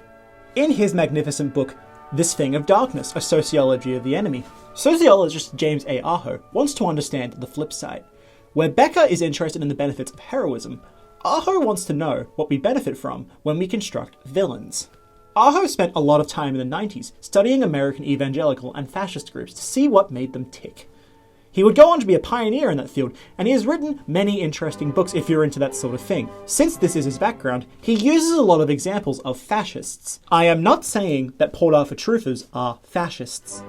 In his magnificent book, This Thing of Darkness, A Sociology of the Enemy, sociologist James A. Aho wants to understand the flip side. Where Becker is interested in the benefits of heroism, Aho wants to know what we benefit from when we construct villains. Aho spent a lot of time in the 90s studying American evangelical and fascist groups to see what made them tick. He would go on to be a pioneer in that field, and he has written many interesting books if you're into that sort of thing. Since this is his background, he uses a lot of examples of fascists. I am not saying that Port Arthur truthers are fascists.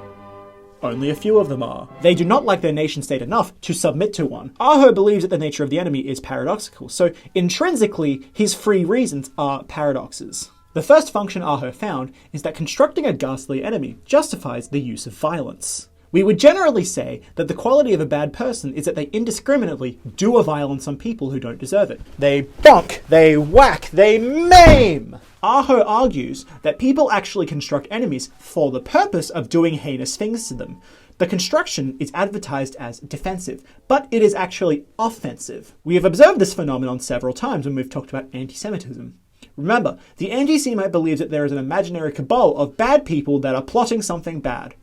Only a few of them are. They do not like their nation state enough to submit to one. Aho believes that the nature of the enemy is paradoxical, so intrinsically his three reasons are paradoxes. The first function Aho found is that constructing a ghastly enemy justifies the use of violence. We would generally say that the quality of a bad person is that they indiscriminately do a violence on people who don't deserve it. They bonk, they whack, they maim! Aho argues that people actually construct enemies for the purpose of doing heinous things to them. The construction is advertised as defensive, but it is actually offensive. We have observed this phenomenon several times when we've talked about anti-Semitism. Remember, the anti-Semite believes that there is an imaginary cabal of bad people that are plotting something bad.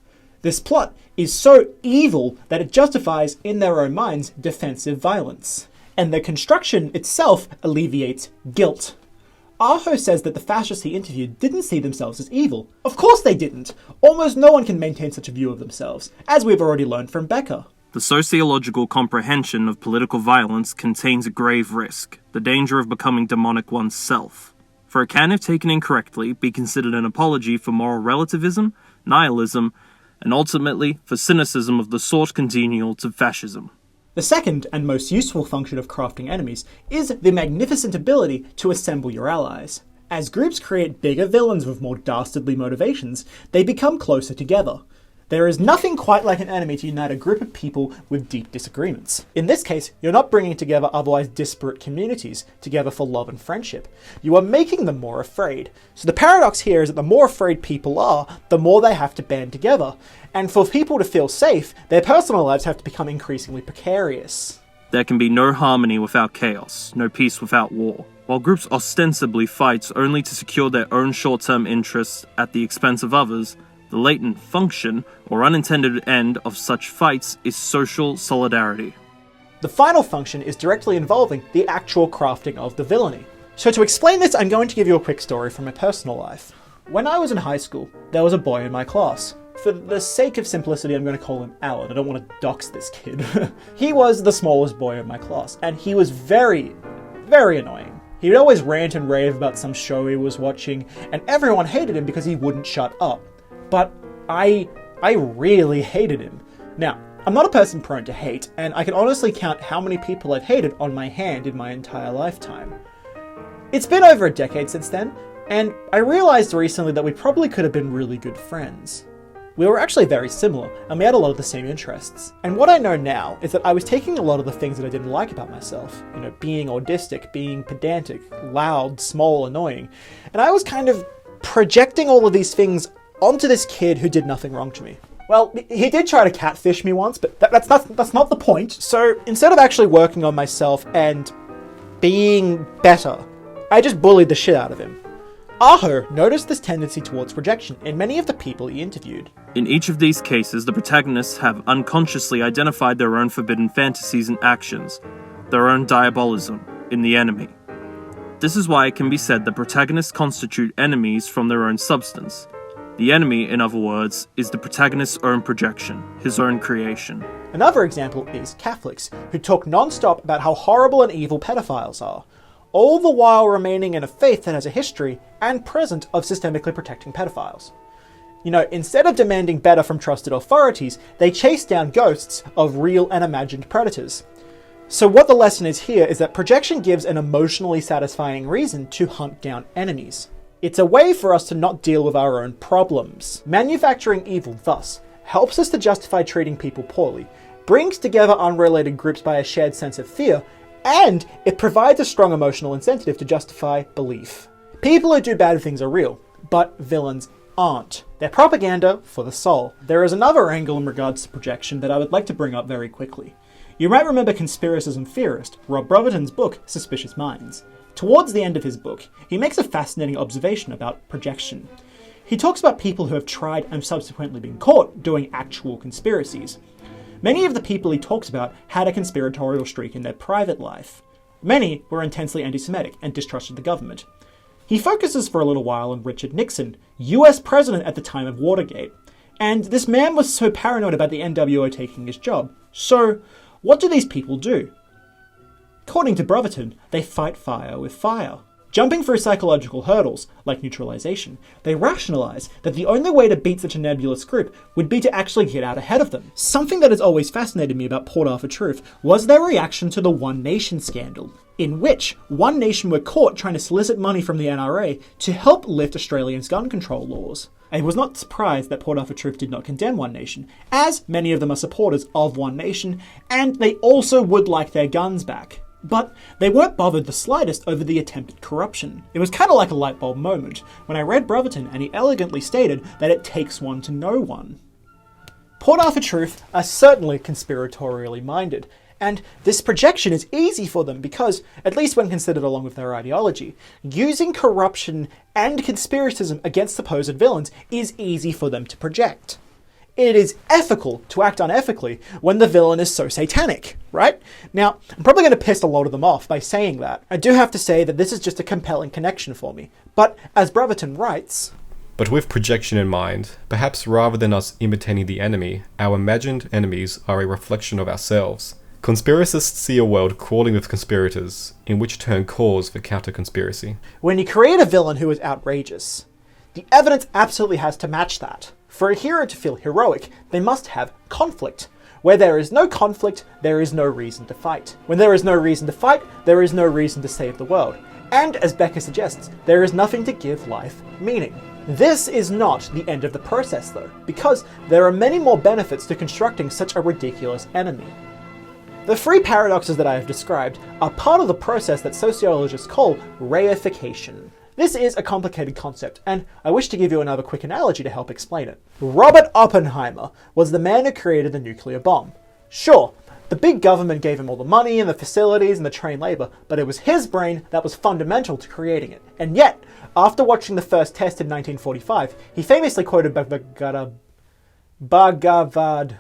This plot is so evil that it justifies, in their own minds, defensive violence. And the construction itself alleviates guilt. Aho says that the fascists he interviewed didn't see themselves as evil. Of course they didn't! Almost no one can maintain such a view of themselves, as we've already learned from Becker. The sociological comprehension of political violence contains a grave risk, the danger of becoming demonic oneself. For it can, if taken incorrectly, be considered an apology for moral relativism, nihilism, and ultimately for cynicism of the sort congenial to fascism. The second and most useful function of crafting enemies is the magnificent ability to assemble your allies. As groups create bigger villains with more dastardly motivations, they become closer together. There is nothing quite like an enemy to unite a group of people with deep disagreements. In this case, you're not bringing together otherwise disparate communities together for love and friendship. You are making them more afraid. So the paradox here is that the more afraid people are, the more they have to band together. And for people to feel safe, their personal lives have to become increasingly precarious. There can be no harmony without chaos, no peace without war. While groups ostensibly fight only to secure their own short-term interests at the expense of others, the latent function, or unintended end, of such fights is social solidarity. The final function is directly involving the actual crafting of the villainy. So to explain this, I'm going to give you a quick story from my personal life. When I was in high school, there was a boy in my class. For the sake of simplicity, I'm going to call him Alan. I don't want to dox this kid. He was the smallest boy in my class, and he was very, very annoying. He would always rant and rave about some show he was watching, and everyone hated him because he wouldn't shut up. But I really hated him. Now, I'm not a person prone to hate, and I can honestly count how many people I've hated on my hand in my entire lifetime. It's been over a decade since then, and I realised recently that we probably could have been really good friends. We were actually very similar, and we had a lot of the same interests. And what I know now is that I was taking a lot of the things that I didn't like about myself, being autistic, being pedantic, loud, small, annoying, and I was kind of projecting all of these things onto this kid who did nothing wrong to me. Well, he did try to catfish me once, but that's not the point. So instead of actually working on myself and being better, I just bullied the shit out of him. Aho noticed this tendency towards projection in many of the people he interviewed. In each of these cases, the protagonists have unconsciously identified their own forbidden fantasies and actions, their own diabolism, in the enemy. This is why it can be said that protagonists constitute enemies from their own substance. The enemy, in other words, is the protagonist's own projection, his own creation. Another example is Catholics, who talk non-stop about how horrible and evil pedophiles are, all the while remaining in a faith that has a history and present of systemically protecting pedophiles. Instead of demanding better from trusted authorities, they chase down ghosts of real and imagined predators. So what the lesson is here is that projection gives an emotionally satisfying reason to hunt down enemies. It's a way for us to not deal with our own problems. Manufacturing evil, thus, helps us to justify treating people poorly, brings together unrelated groups by a shared sense of fear, and it provides a strong emotional incentive to justify belief. People who do bad things are real, but villains aren't. They're propaganda for the soul. There is another angle in regards to projection that I would like to bring up very quickly. You might remember conspiracism theorist Rob Brotherton's book, Suspicious Minds. Towards the end of his book, he makes a fascinating observation about projection. He talks about people who have tried and subsequently been caught doing actual conspiracies. Many of the people he talks about had a conspiratorial streak in their private life. Many were intensely anti-Semitic and distrusted the government. He focuses for a little while on Richard Nixon, US president at the time of Watergate. And this man was so paranoid about the NWO taking his job. So, what do these people do? According to Brotherton, they fight fire with fire. Jumping through psychological hurdles, like neutralization, they rationalize that the only way to beat such a nebulous group would be to actually get out ahead of them. Something that has always fascinated me about Port Arthur Truth was their reaction to the One Nation scandal, in which One Nation were caught trying to solicit money from the NRA to help lift Australians' gun control laws. I was not surprised that Port Arthur Truth did not condemn One Nation, as many of them are supporters of One Nation, and they also would like their guns back. But they weren't bothered the slightest over the attempted corruption. It was kind of like a light bulb moment when I read Brotherton and he elegantly stated that it takes one to know one. Port Arthur Truth are certainly conspiratorially minded, and this projection is easy for them because, at least when considered along with their ideology, using corruption and conspiracism against supposed villains is easy for them to project. It is ethical to act unethically when the villain is so satanic, right? Now, I'm probably going to piss a lot of them off by saying that. I do have to say that this is just a compelling connection for me. But, as Brotherton writes... But with projection in mind, perhaps rather than us imitating the enemy, our imagined enemies are a reflection of ourselves. Conspiracists see a world crawling with conspirators, in which turn cause for counter-conspiracy. When you create a villain who is outrageous, the evidence absolutely has to match that. For a hero to feel heroic, they must have conflict. Where there is no conflict, there is no reason to fight. When there is no reason to fight, there is no reason to save the world. And, as Becker suggests, there is nothing to give life meaning. This is not the end of the process, though, because there are many more benefits to constructing such a ridiculous enemy. The three paradoxes that I have described are part of the process that sociologists call reification. This is a complicated concept, and I wish to give you another quick analogy to help explain it. Robert Oppenheimer was the man who created the nuclear bomb. Sure, the big government gave him all the money and the facilities and the trained labor, but it was his brain that was fundamental to creating it. And yet, after watching the first test in 1945, he famously quoted Bhagavad.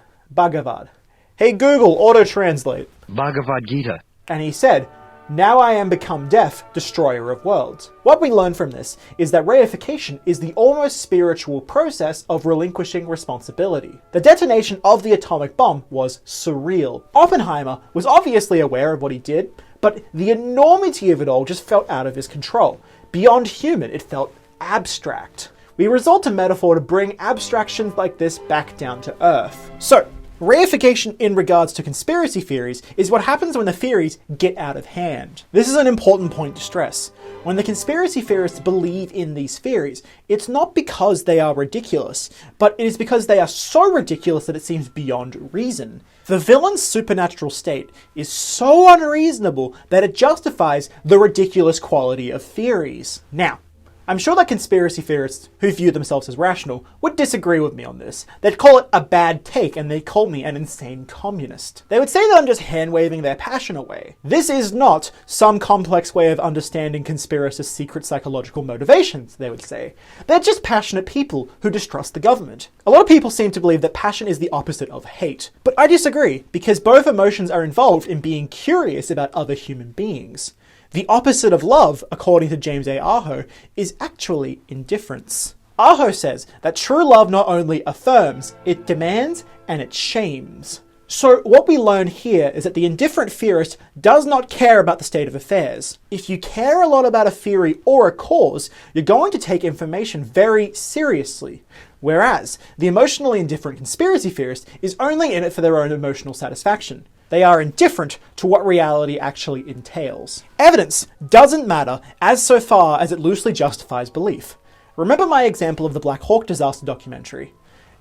Hey Google, auto-translate. Bhagavad Gita. And he said, "Now I am become death, destroyer of worlds." What we learn from this is that reification is the almost spiritual process of relinquishing responsibility. The detonation of the atomic bomb was surreal. Oppenheimer was obviously aware of what he did, but the enormity of it all just felt out of his control. Beyond human, it felt abstract. We resort to metaphor to bring abstractions like this back down to earth. So, reification in regards to conspiracy theories is what happens when the theories get out of hand. This is an important point to stress. When the conspiracy theorists believe in these theories, it's not because they are ridiculous, but it is because they are so ridiculous that it seems beyond reason. The villain's supernatural state is so unreasonable that it justifies the ridiculous quality of theories. Now, I'm sure that conspiracy theorists who view themselves as rational would disagree with me on this. They'd call it a bad take and they'd call me an insane communist. They would say that I'm just hand-waving their passion away. This is not some complex way of understanding conspiracists' secret psychological motivations, they would say. They're just passionate people who distrust the government. A lot of people seem to believe that passion is the opposite of hate. But I disagree, because both emotions are involved in being curious about other human beings. The opposite of love, according to James A. Aho, is actually indifference. Aho says that true love not only affirms, it demands and it shames. So what we learn here is that the indifferent theorist does not care about the state of affairs. If you care a lot about a theory or a cause, you're going to take information very seriously. Whereas the emotionally indifferent conspiracy theorist is only in it for their own emotional satisfaction. They are indifferent to what reality actually entails. Evidence doesn't matter as so far as it loosely justifies belief. Remember my example of the Black Hawk disaster documentary?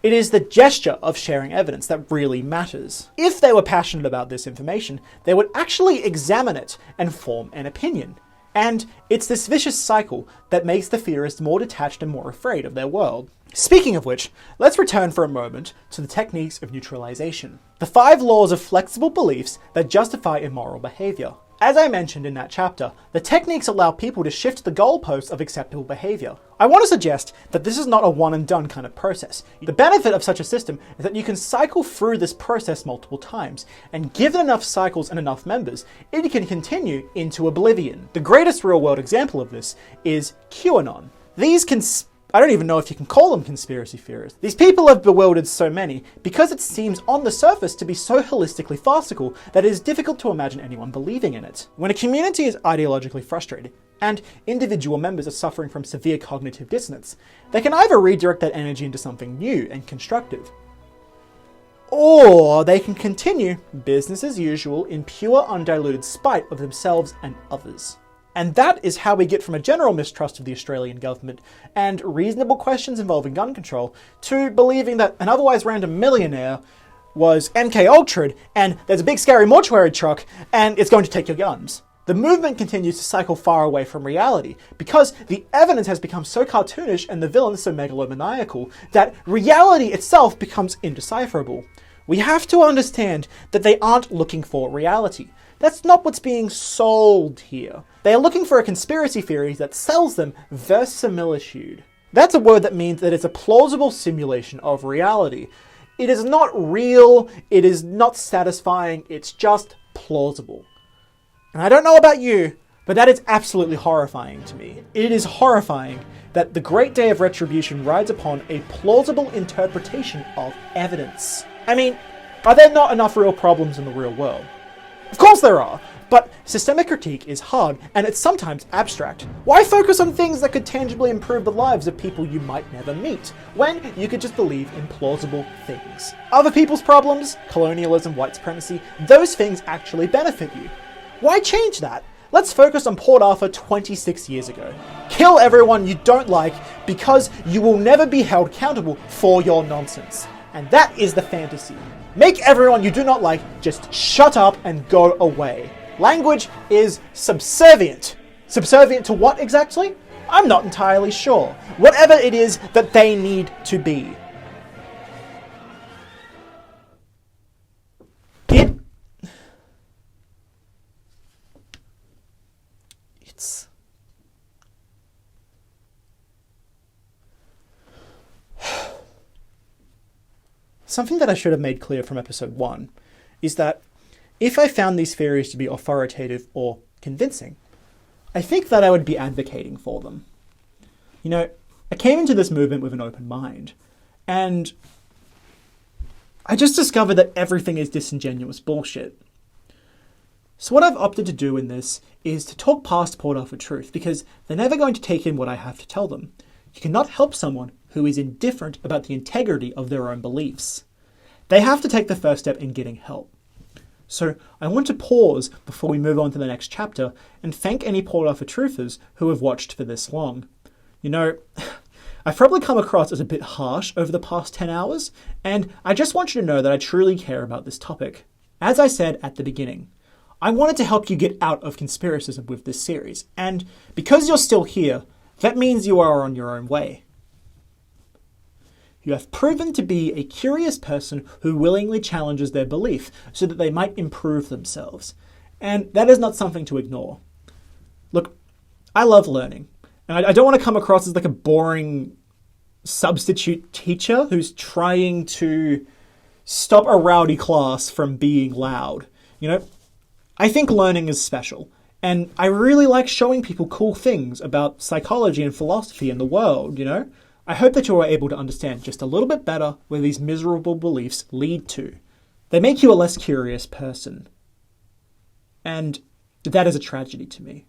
It is the gesture of sharing evidence that really matters. If they were passionate about this information, they would actually examine it and form an opinion. And it's this vicious cycle that makes the theorists more detached and more afraid of their world. Speaking of which, let's return for a moment to the techniques of neutralization. The 5 laws of flexible beliefs that justify immoral behavior. As I mentioned in that chapter, the techniques allow people to shift the goalposts of acceptable behavior. I want to suggest that this is not a one and done kind of process. The benefit of such a system is that you can cycle through this process multiple times, and given enough cycles and enough members, it can continue into oblivion. The greatest real-world example of this is QAnon. I don't even know if you can call them conspiracy theorists. These people have bewildered so many because it seems on the surface to be so holistically farcical that it is difficult to imagine anyone believing in it. When a community is ideologically frustrated, and individual members are suffering from severe cognitive dissonance, they can either redirect that energy into something new and constructive, or they can continue business as usual in pure undiluted spite of themselves and others. And that is how we get from a general mistrust of the Australian government and reasonable questions involving gun control to believing that an otherwise random millionaire was MK Ultra'd and there's a big scary mortuary truck and it's going to take your guns. The movement continues to cycle far away from reality because the evidence has become so cartoonish and the villain so megalomaniacal that reality itself becomes indecipherable. We have to understand that they aren't looking for reality. That's not what's being sold here. They are looking for a conspiracy theory that sells them verisimilitude. That's a word that means that it's a plausible simulation of reality. It is not real, it is not satisfying, it's just plausible. And I don't know about you, but that is absolutely horrifying to me. It is horrifying that the great day of retribution rides upon a plausible interpretation of evidence. I mean, are there not enough real problems in the real world? Of course there are, but systemic critique is hard and it's sometimes abstract. Why focus on things that could tangibly improve the lives of people you might never meet, when you could just believe in plausible things? Other people's problems, colonialism, white supremacy, those things actually benefit you. Why change that? Let's focus on Port Arthur 26 years ago. Kill everyone you don't like because you will never be held accountable for your nonsense. And that is the fantasy. Make everyone you do not like just shut up and go away. Language is subservient. Subservient to what exactly? I'm not entirely sure. Whatever it is that they need to be. It's... Something that I should have made clear from episode 1 is that if I found these theories to be authoritative or convincing, I think that I would be advocating for them. You know, I came into this movement with an open mind, and I just discovered that everything is disingenuous bullshit. So what I've opted to do in this is to talk past Port Arthur truth, because they're never going to take in what I have to tell them. You cannot help someone who is indifferent about the integrity of their own beliefs. They have to take the first step in getting help. So I want to pause before we move on to the next chapter and thank any Port Arthur truthers who have watched for this long. You know, I've probably come across as a bit harsh over the past 10 hours, and I just want you to know that I truly care about this topic. As I said at the beginning, I wanted to help you get out of conspiracism with this series, and because you're still here, that means you are on your own way. You have proven to be a curious person who willingly challenges their belief so that they might improve themselves, and that is not something to ignore. Look, I love learning, and I don't want to come across as like a boring substitute teacher who's trying to stop a rowdy class from being loud. You know, I think learning is special, and I really like showing people cool things about psychology and philosophy and the world, you know? I hope that you are able to understand just a little bit better where these miserable beliefs lead to. They make you a less curious person. And that is a tragedy to me.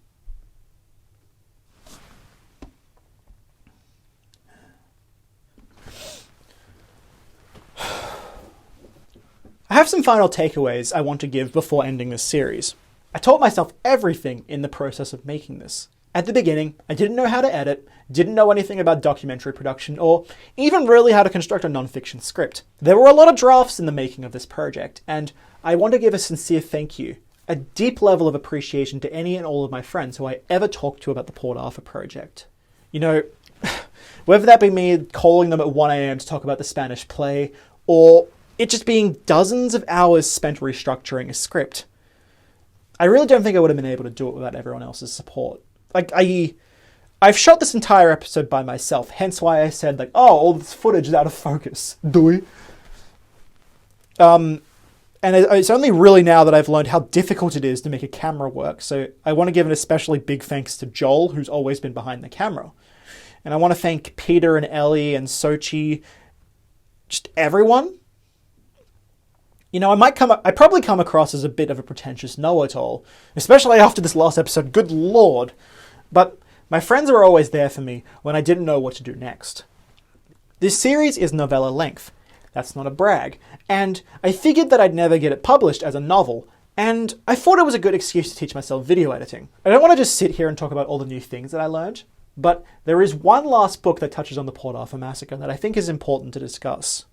I have some final takeaways I want to give before ending this series. I taught myself everything in the process of making this. At the beginning, I didn't know how to edit, didn't know anything about documentary production, or even really how to construct a non-fiction script. There were a lot of drafts in the making of this project, and I want to give a sincere thank you, a deep level of appreciation to any and all of my friends who I ever talked to about the Port Arthur project. You know, whether that be me calling them at 1 a.m. to talk about the Spanish play, or it just being dozens of hours spent restructuring a script. I really don't think I would have been able to do it without everyone else's support. Like, I've shot this entire episode by myself, hence why I said, like, oh, all this footage is out of focus. Do we? And it's only really now that I've learned how difficult it is to make a camera work, so I want to give an especially big thanks to Joel, who's always been behind the camera. And I want to thank Peter and Ellie and Sochi, just everyone. You know, I probably come across as a bit of a pretentious know-it-all, especially after this last episode, good lord. But my friends are always there for me when I didn't know what to do next. This series is novella length. That's not a brag. And I figured that I'd never get it published as a novel, and I thought it was a good excuse to teach myself video editing. I don't want to just sit here and talk about all the new things that I learned, but there is one last book that touches on the Port Arthur Massacre that I think is important to discuss.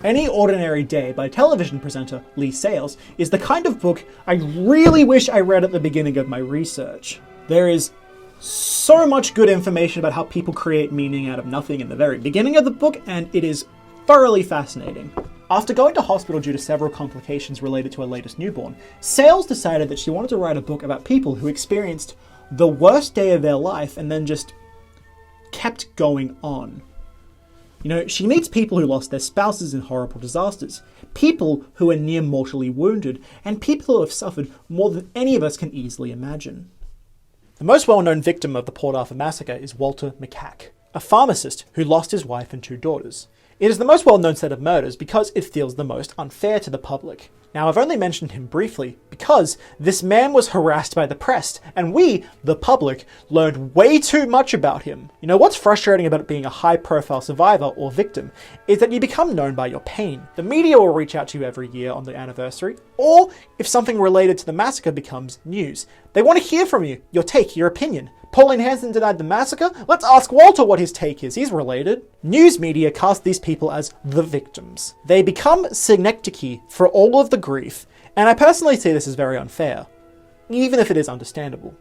Any Ordinary Day by television presenter Lee Sales is the kind of book I really wish I read at the beginning of my research. There is so much good information about how people create meaning out of nothing in the very beginning of the book, and it is thoroughly fascinating. After going to hospital due to several complications related to her latest newborn, Sales decided that she wanted to write a book about people who experienced the worst day of their life and then just kept going on. You know, she meets people who lost their spouses in horrible disasters, people who are near mortally wounded, and people who have suffered more than any of us can easily imagine. The most well-known victim of the Port Arthur Massacre is Walter McCack, a pharmacist who lost his wife and 2 daughters. It is the most well-known set of murders because it feels the most unfair to the public. Now, I've only mentioned him briefly because this man was harassed by the press, and we, the public, learned way too much about him. You know, what's frustrating about being a high-profile survivor or victim is that you become known by your pain. The media will reach out to you every year on the anniversary, or if something related to the massacre becomes news. They want to hear from you, your take, your opinion. Pauline Hanson denied the massacre? Let's ask Walter what his take is, he's related. News media cast these people as the victims. They become synecdoche for all of the grief, and I personally see this as very unfair, even if it is understandable.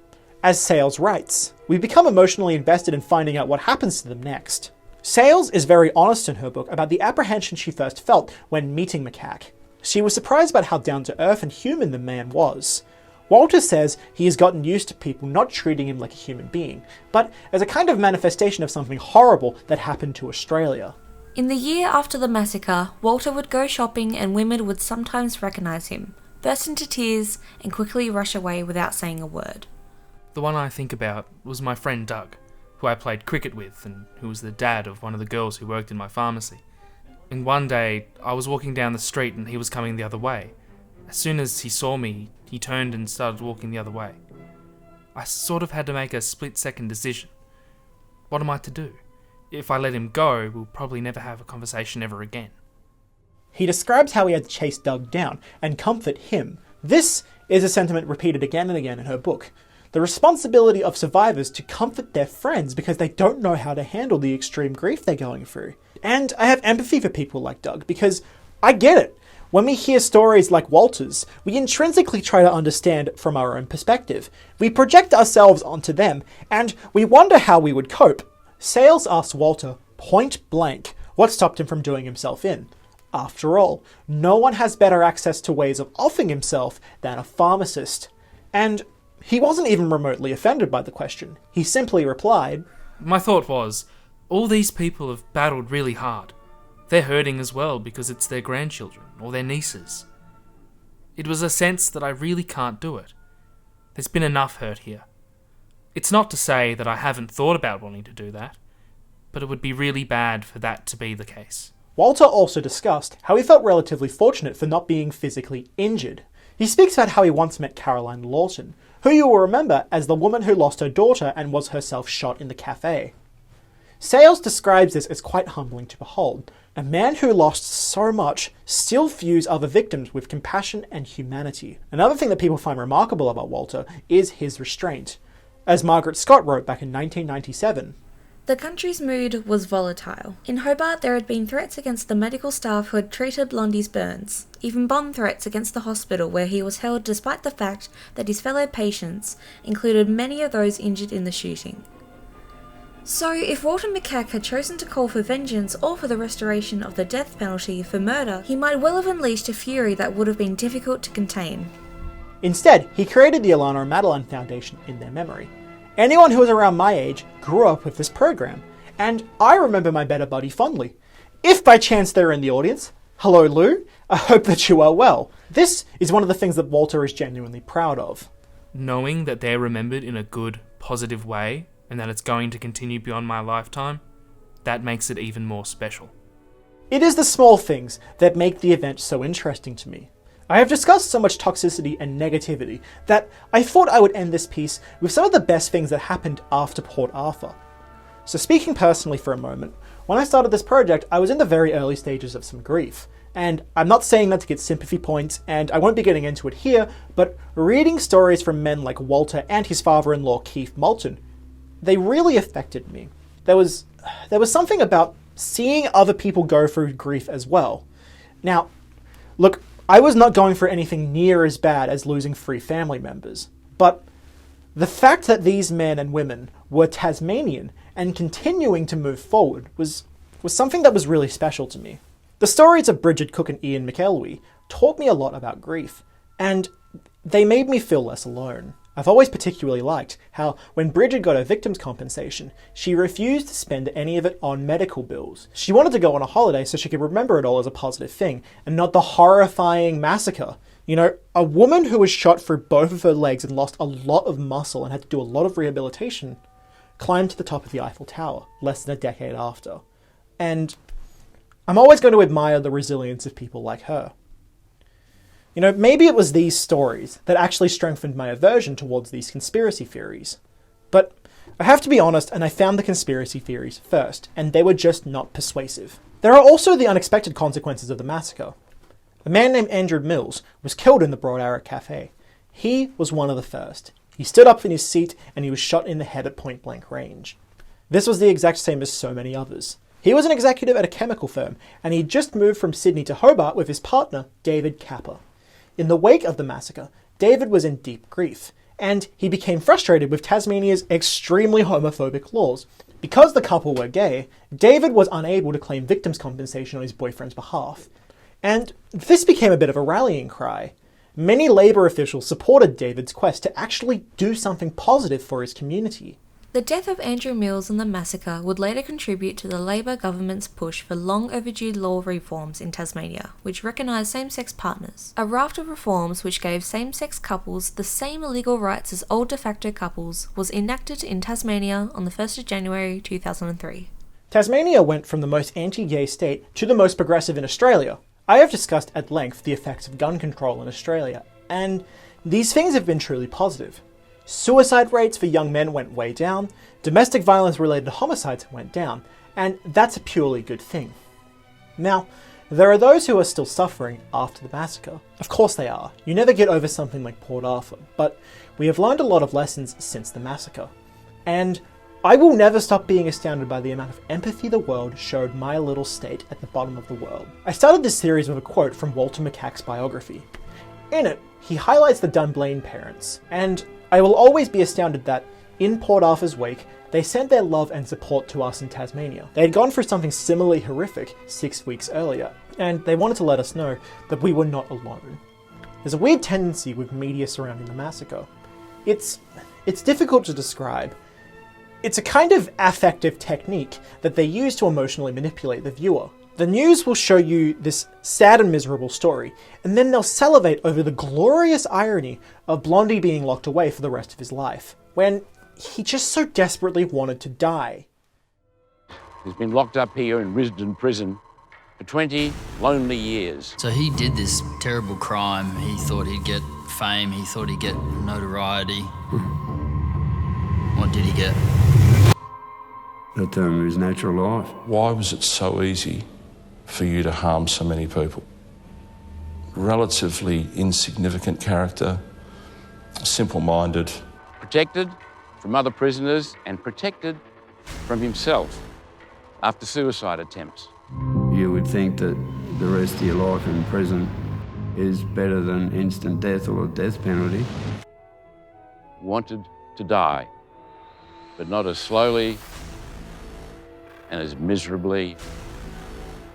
As Sales writes, we become emotionally invested in finding out what happens to them next. Sales is very honest in her book about the apprehension she first felt when meeting McCack. She was surprised about how down-to-earth and human the man was. Walter says he has gotten used to people not treating him like a human being, but as a kind of manifestation of something horrible that happened to Australia. In the year after the massacre, Walter would go shopping and women would sometimes recognise him, burst into tears, and quickly rush away without saying a word. The one I think about was my friend Doug, who I played cricket with and who was the dad of one of the girls who worked in my pharmacy. And one day, I was walking down the street and he was coming the other way. As soon as he saw me, he turned and started walking the other way. I sort of had to make a split-second decision. What am I to do? If I let him go, we'll probably never have a conversation ever again. He describes how he had to chase Doug down and comfort him. This is a sentiment repeated again and again in her book. The responsibility of survivors to comfort their friends because they don't know how to handle the extreme grief they're going through. And I have empathy for people like Doug because I get it. When we hear stories like Walter's, we intrinsically try to understand from our own perspective. We project ourselves onto them, and we wonder how we would cope. Sales asked Walter, point blank, what stopped him from doing himself in. After all, no one has better access to ways of offing himself than a pharmacist. And he wasn't even remotely offended by the question. He simply replied, My thought was, all these people have battled really hard. They're hurting as well because it's their grandchildren or their nieces. It was a sense that I really can't do it. There's been enough hurt here. It's not to say that I haven't thought about wanting to do that, but it would be really bad for that to be the case. Walter also discussed how he felt relatively fortunate for not being physically injured. He speaks about how he once met Caroline Lawton, who you will remember as the woman who lost her daughter and was herself shot in the cafe. Sales describes this as quite humbling to behold. A man who lost so much still views other victims with compassion and humanity. Another thing that people find remarkable about Walter is his restraint. As Margaret Scott wrote back in 1997, The country's mood was volatile. In Hobart, there had been threats against the medical staff who had treated Blondie's burns, even bomb threats against the hospital where he was held despite the fact that his fellow patients included many of those injured in the shooting. So, if Walter McCack had chosen to call for vengeance or for the restoration of the death penalty for murder, he might well have unleashed a fury that would have been difficult to contain. Instead, he created the Alana and Madeline Foundation in their memory. Anyone who was around my age grew up with this program, and I remember my better buddy fondly. If by chance they're in the audience, hello Lou, I hope that you are well. This is one of the things that Walter is genuinely proud of. Knowing that they're remembered in a good, positive way, and that it's going to continue beyond my lifetime, that makes it even more special. It is the small things that make the event so interesting to me. I have discussed so much toxicity and negativity that I thought I would end this piece with some of the best things that happened after Port Arthur. So speaking personally for a moment, when I started this project, I was in the very early stages of some grief. And I'm not saying that to get sympathy points, and I won't be getting into it here, but reading stories from men like Walter and his father-in-law Keith Moulton, they really affected me. There was something about seeing other people go through grief as well. Now, look, I was not going for anything near as bad as losing 3 family members, but the fact that these men and women were Tasmanian and continuing to move forward was something that was really special to me. The stories of Bridget Cook and Ian McElwee taught me a lot about grief, and they made me feel less alone. I've always particularly liked how when Bridget got her victims' compensation, she refused to spend any of it on medical bills. She wanted to go on a holiday so she could remember it all as a positive thing, and not the horrifying massacre. You know, a woman who was shot through both of her legs and lost a lot of muscle and had to do a lot of rehabilitation, climbed to the top of the Eiffel Tower less than a decade after. And I'm always going to admire the resilience of people like her. You know, maybe it was these stories that actually strengthened my aversion towards these conspiracy theories. But I have to be honest, and I found the conspiracy theories first, and they were just not persuasive. There are also the unexpected consequences of the massacre. A man named Andrew Mills was killed in the Broad Arrow Cafe. He was one of the first. He stood up in his seat and he was shot in the head at point-blank range. This was the exact same as so many others. He was an executive at a chemical firm, and he'd just moved from Sydney to Hobart with his partner, David Kappa. In the wake of the massacre, David was in deep grief, and he became frustrated with Tasmania's extremely homophobic laws. Because the couple were gay, David was unable to claim victims' compensation on his boyfriend's behalf. And this became a bit of a rallying cry. Many Labour officials supported David's quest to actually do something positive for his community. The death of Andrew Mills and the massacre would later contribute to the Labour government's push for long overdue law reforms in Tasmania, which recognised same-sex partners. A raft of reforms which gave same-sex couples the same legal rights as old de facto couples was enacted in Tasmania on the 1st of January 2003. Tasmania went from the most anti-gay state to the most progressive in Australia, I have discussed at length the effects of gun control in Australia, and these things have been truly positive. Suicide rates for young men went way down, domestic violence related homicides went down, and that's a purely good thing. Now, there are those who are still suffering after the massacre. Of course they are. You never get over something like Port Arthur, but we have learned a lot of lessons since the massacre. And I will never stop being astounded by the amount of empathy the world showed my little state at the bottom of the world. I started this series with a quote from Walter McCack's biography. In it, he highlights the Dunblane parents, and I will always be astounded that, in Port Arthur's wake, they sent their love and support to us in Tasmania. They had gone through something similarly horrific 6 weeks earlier, and they wanted to let us know that we were not alone. There's a weird tendency with media surrounding the massacre. It's difficult to describe. It's a kind of affective technique that they use to emotionally manipulate the viewer. The news will show you this sad and miserable story, and then they'll salivate over the glorious irony of Blondie being locked away for the rest of his life, when he just so desperately wanted to die. He's been locked up here in Risdon Prison for 20 lonely years. So he did this terrible crime. He thought he'd get fame, he thought he'd get notoriety. What did he get? The term of his natural life. Why was it so easy for you to harm so many people? Relatively insignificant character, simple-minded. Protected from other prisoners and protected from himself after suicide attempts. You would think that the rest of your life in prison is better than instant death or a death penalty. Wanted to die, but not as slowly and as miserably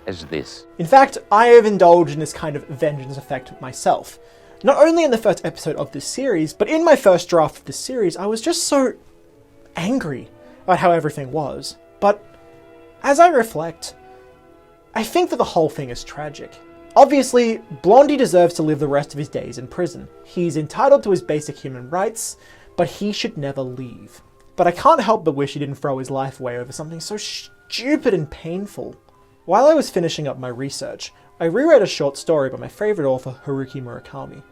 as this. In fact, I have indulged in this kind of vengeance effect myself. Not only in the first episode of this series, but in my first draft of this series, I was just so angry about how everything was. But as I reflect, I think that the whole thing is tragic. Obviously, Blondie deserves to live the rest of his days in prison. He's entitled to his basic human rights, but he should never leave. But I can't help but wish he didn't throw his life away over something so stupid and painful. While I was finishing up my research, I reread a short story by my favourite author, Haruki Murakami.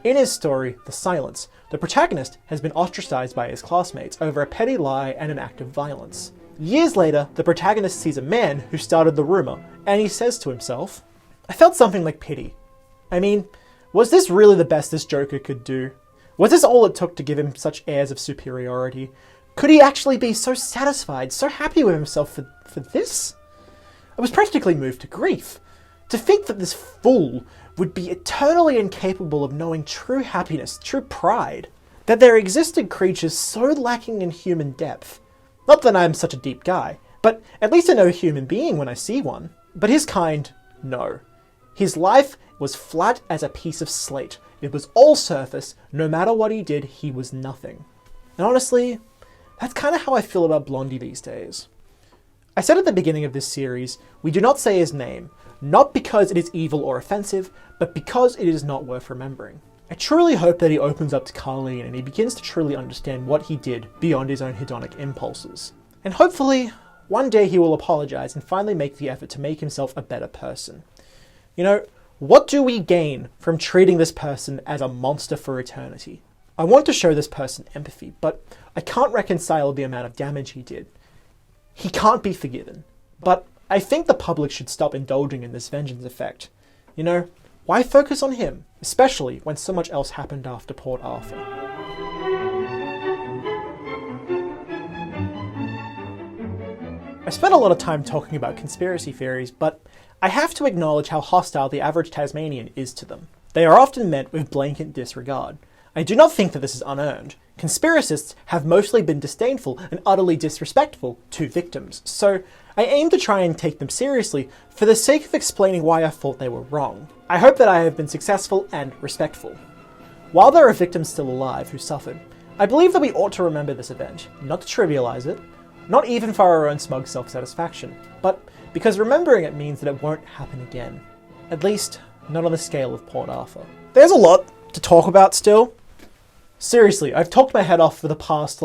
In his story, The Silence, the protagonist has been ostracised by his classmates over a petty lie and an act of violence. Years later, the protagonist sees a man who started the rumour, and he says to himself, I felt something like pity. I mean, was this really the best this Joker could do? Was this all it took to give him such airs of superiority? Could he actually be so satisfied, so happy with himself for this? I was practically moved to grief. To think that this fool would be eternally incapable of knowing true happiness, true pride. That there existed creatures so lacking in human depth. Not that I'm such a deep guy, but at least I know a human being when I see one. But his kind, no. His life was flat as a piece of slate. It was all surface. No matter what he did, he was nothing. And honestly, that's kind of how I feel about Blondie these days. I said at the beginning of this series, we do not say his name, not because it is evil or offensive, but because it is not worth remembering. I truly hope that he opens up to Carleen and he begins to truly understand what he did beyond his own hedonic impulses. And hopefully, one day he will apologize and finally make the effort to make himself a better person. You know, what do we gain from treating this person as a monster for eternity? I want to show this person empathy, but I can't reconcile the amount of damage he did. He can't be forgiven. But I think the public should stop indulging in this vengeance effect. You know, why focus on him, especially when so much else happened after Port Arthur? I spent a lot of time talking about conspiracy theories, but I have to acknowledge how hostile the average Tasmanian is to them. They are often met with blanket disregard. I do not think that this is unearned. Conspiracists have mostly been disdainful and utterly disrespectful to victims, so I aim to try and take them seriously for the sake of explaining why I thought they were wrong. I hope that I have been successful and respectful. While there are victims still alive who suffered, I believe that we ought to remember this event, not to trivialize it, not even for our own smug self-satisfaction, but because remembering it means that it won't happen again. At least, not on the scale of Port Arthur. There's a lot to talk about still. Seriously, I've talked my head off for the past,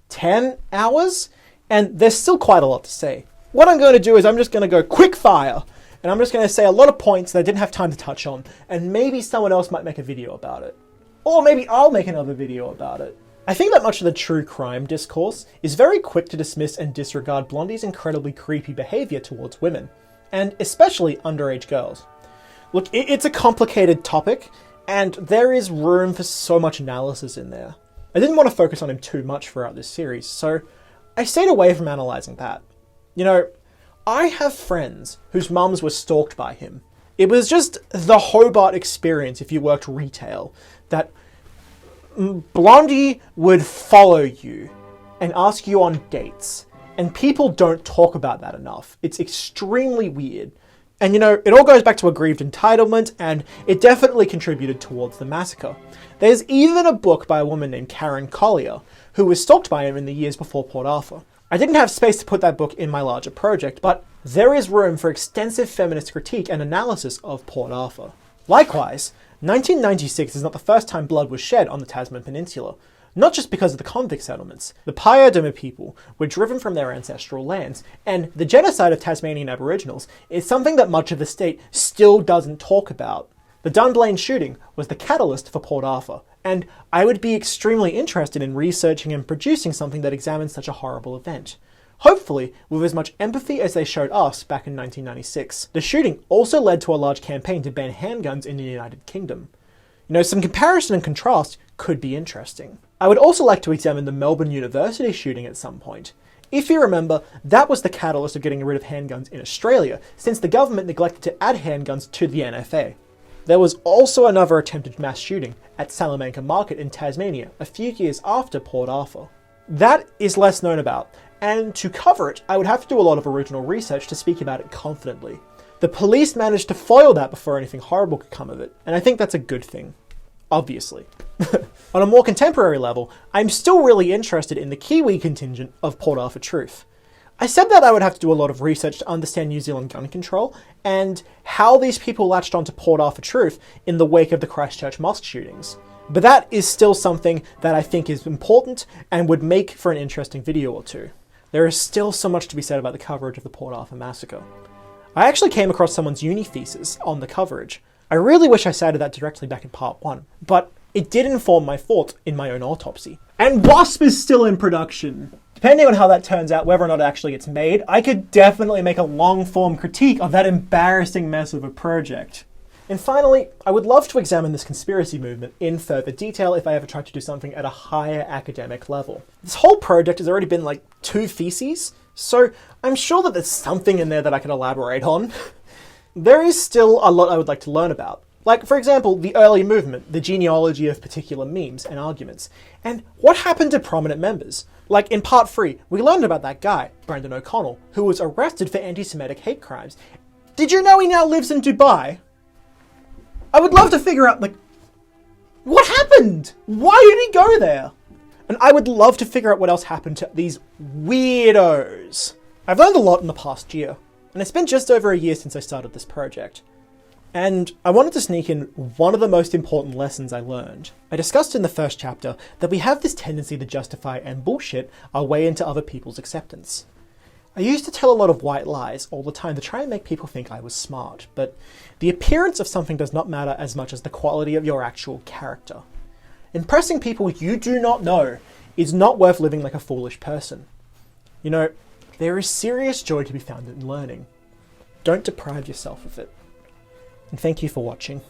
10 hours, and there's still quite a lot to say. What I'm going to do is I'm just going to go quick fire and I'm just going to say a lot of points that I didn't have time to touch on, and maybe someone else might make a video about it. Or maybe I'll make another video about it. I think that much of the true crime discourse is very quick to dismiss and disregard Blondie's incredibly creepy behaviour towards women, and especially underage girls. Look, it's a complicated topic, and there is room for so much analysis in there. I didn't want to focus on him too much throughout this series, so I stayed away from analysing that. You know, I have friends whose mums were stalked by him. It was just the Hobart experience if you worked retail, that Blondie would follow you and ask you on dates, and people don't talk about that enough. It's extremely weird. And you know, it all goes back to aggrieved entitlement, and it definitely contributed towards the massacre. There's even a book by a woman named Karen Collier, who was stalked by him in the years before Port Arthur. I didn't have space to put that book in my larger project, but there is room for extensive feminist critique and analysis of Port Arthur. Likewise, 1996 is not the first time blood was shed on the Tasman Peninsula, not just because of the convict settlements. The Pyadoma people were driven from their ancestral lands, and the genocide of Tasmanian Aboriginals is something that much of the state still doesn't talk about. The Dunblane shooting was the catalyst for Port Arthur, and I would be extremely interested in researching and producing something that examines such a horrible event. Hopefully, with as much empathy as they showed us back in 1996. The shooting also led to a large campaign to ban handguns in the United Kingdom. You know, some comparison and contrast could be interesting. I would also like to examine the Melbourne University shooting at some point. If you remember, that was the catalyst of getting rid of handguns in Australia, since the government neglected to add handguns to the NFA. There was also another attempted mass shooting at Salamanca Market in Tasmania a few years after Port Arthur. That is less known about, and to cover it, I would have to do a lot of original research to speak about it confidently. The police managed to foil that before anything horrible could come of it, and I think that's a good thing. Obviously. On a more contemporary level, I'm still really interested in the Kiwi contingent of Port Arthur Truth. I said that I would have to do a lot of research to understand New Zealand gun control, and how these people latched onto Port Arthur Truth in the wake of the Christchurch mosque shootings. But that is still something that I think is important and would make for an interesting video or two. There is still so much to be said about the coverage of the Port Arthur massacre. I actually came across someone's uni thesis on the coverage. I really wish I cited that directly back in part 1, but it did inform my thought in my own autopsy. And Wasp is still in production! Depending on how that turns out, whether or not it actually gets made, I could definitely make a long-form critique of that embarrassing mess of a project. And finally, I would love to examine this conspiracy movement in further detail if I ever tried to do something at a higher academic level. This whole project has already been like 2 theses, so I'm sure that there's something in there that I can elaborate on. There is still a lot I would like to learn about. Like, for example, the early movement, the genealogy of particular memes and arguments, and what happened to prominent members. Like in part 3, we learned about that guy, Brendan O'Connell, who was arrested for anti-Semitic hate crimes. Did you know he now lives in Dubai? I would love to figure out, like, what happened? Why did he go there? And I would love to figure out what else happened to these weirdos. I've learned a lot in the past year, and it's been just over a year since I started this project. And I wanted to sneak in one of the most important lessons I learned. I discussed in the first chapter that we have this tendency to justify and bullshit our way into other people's acceptance. I used to tell a lot of white lies all the time to try and make people think I was smart, but the appearance of something does not matter as much as the quality of your actual character. Impressing people you do not know is not worth living like a foolish person. You know, there is serious joy to be found in learning. Don't deprive yourself of it. And thank you for watching.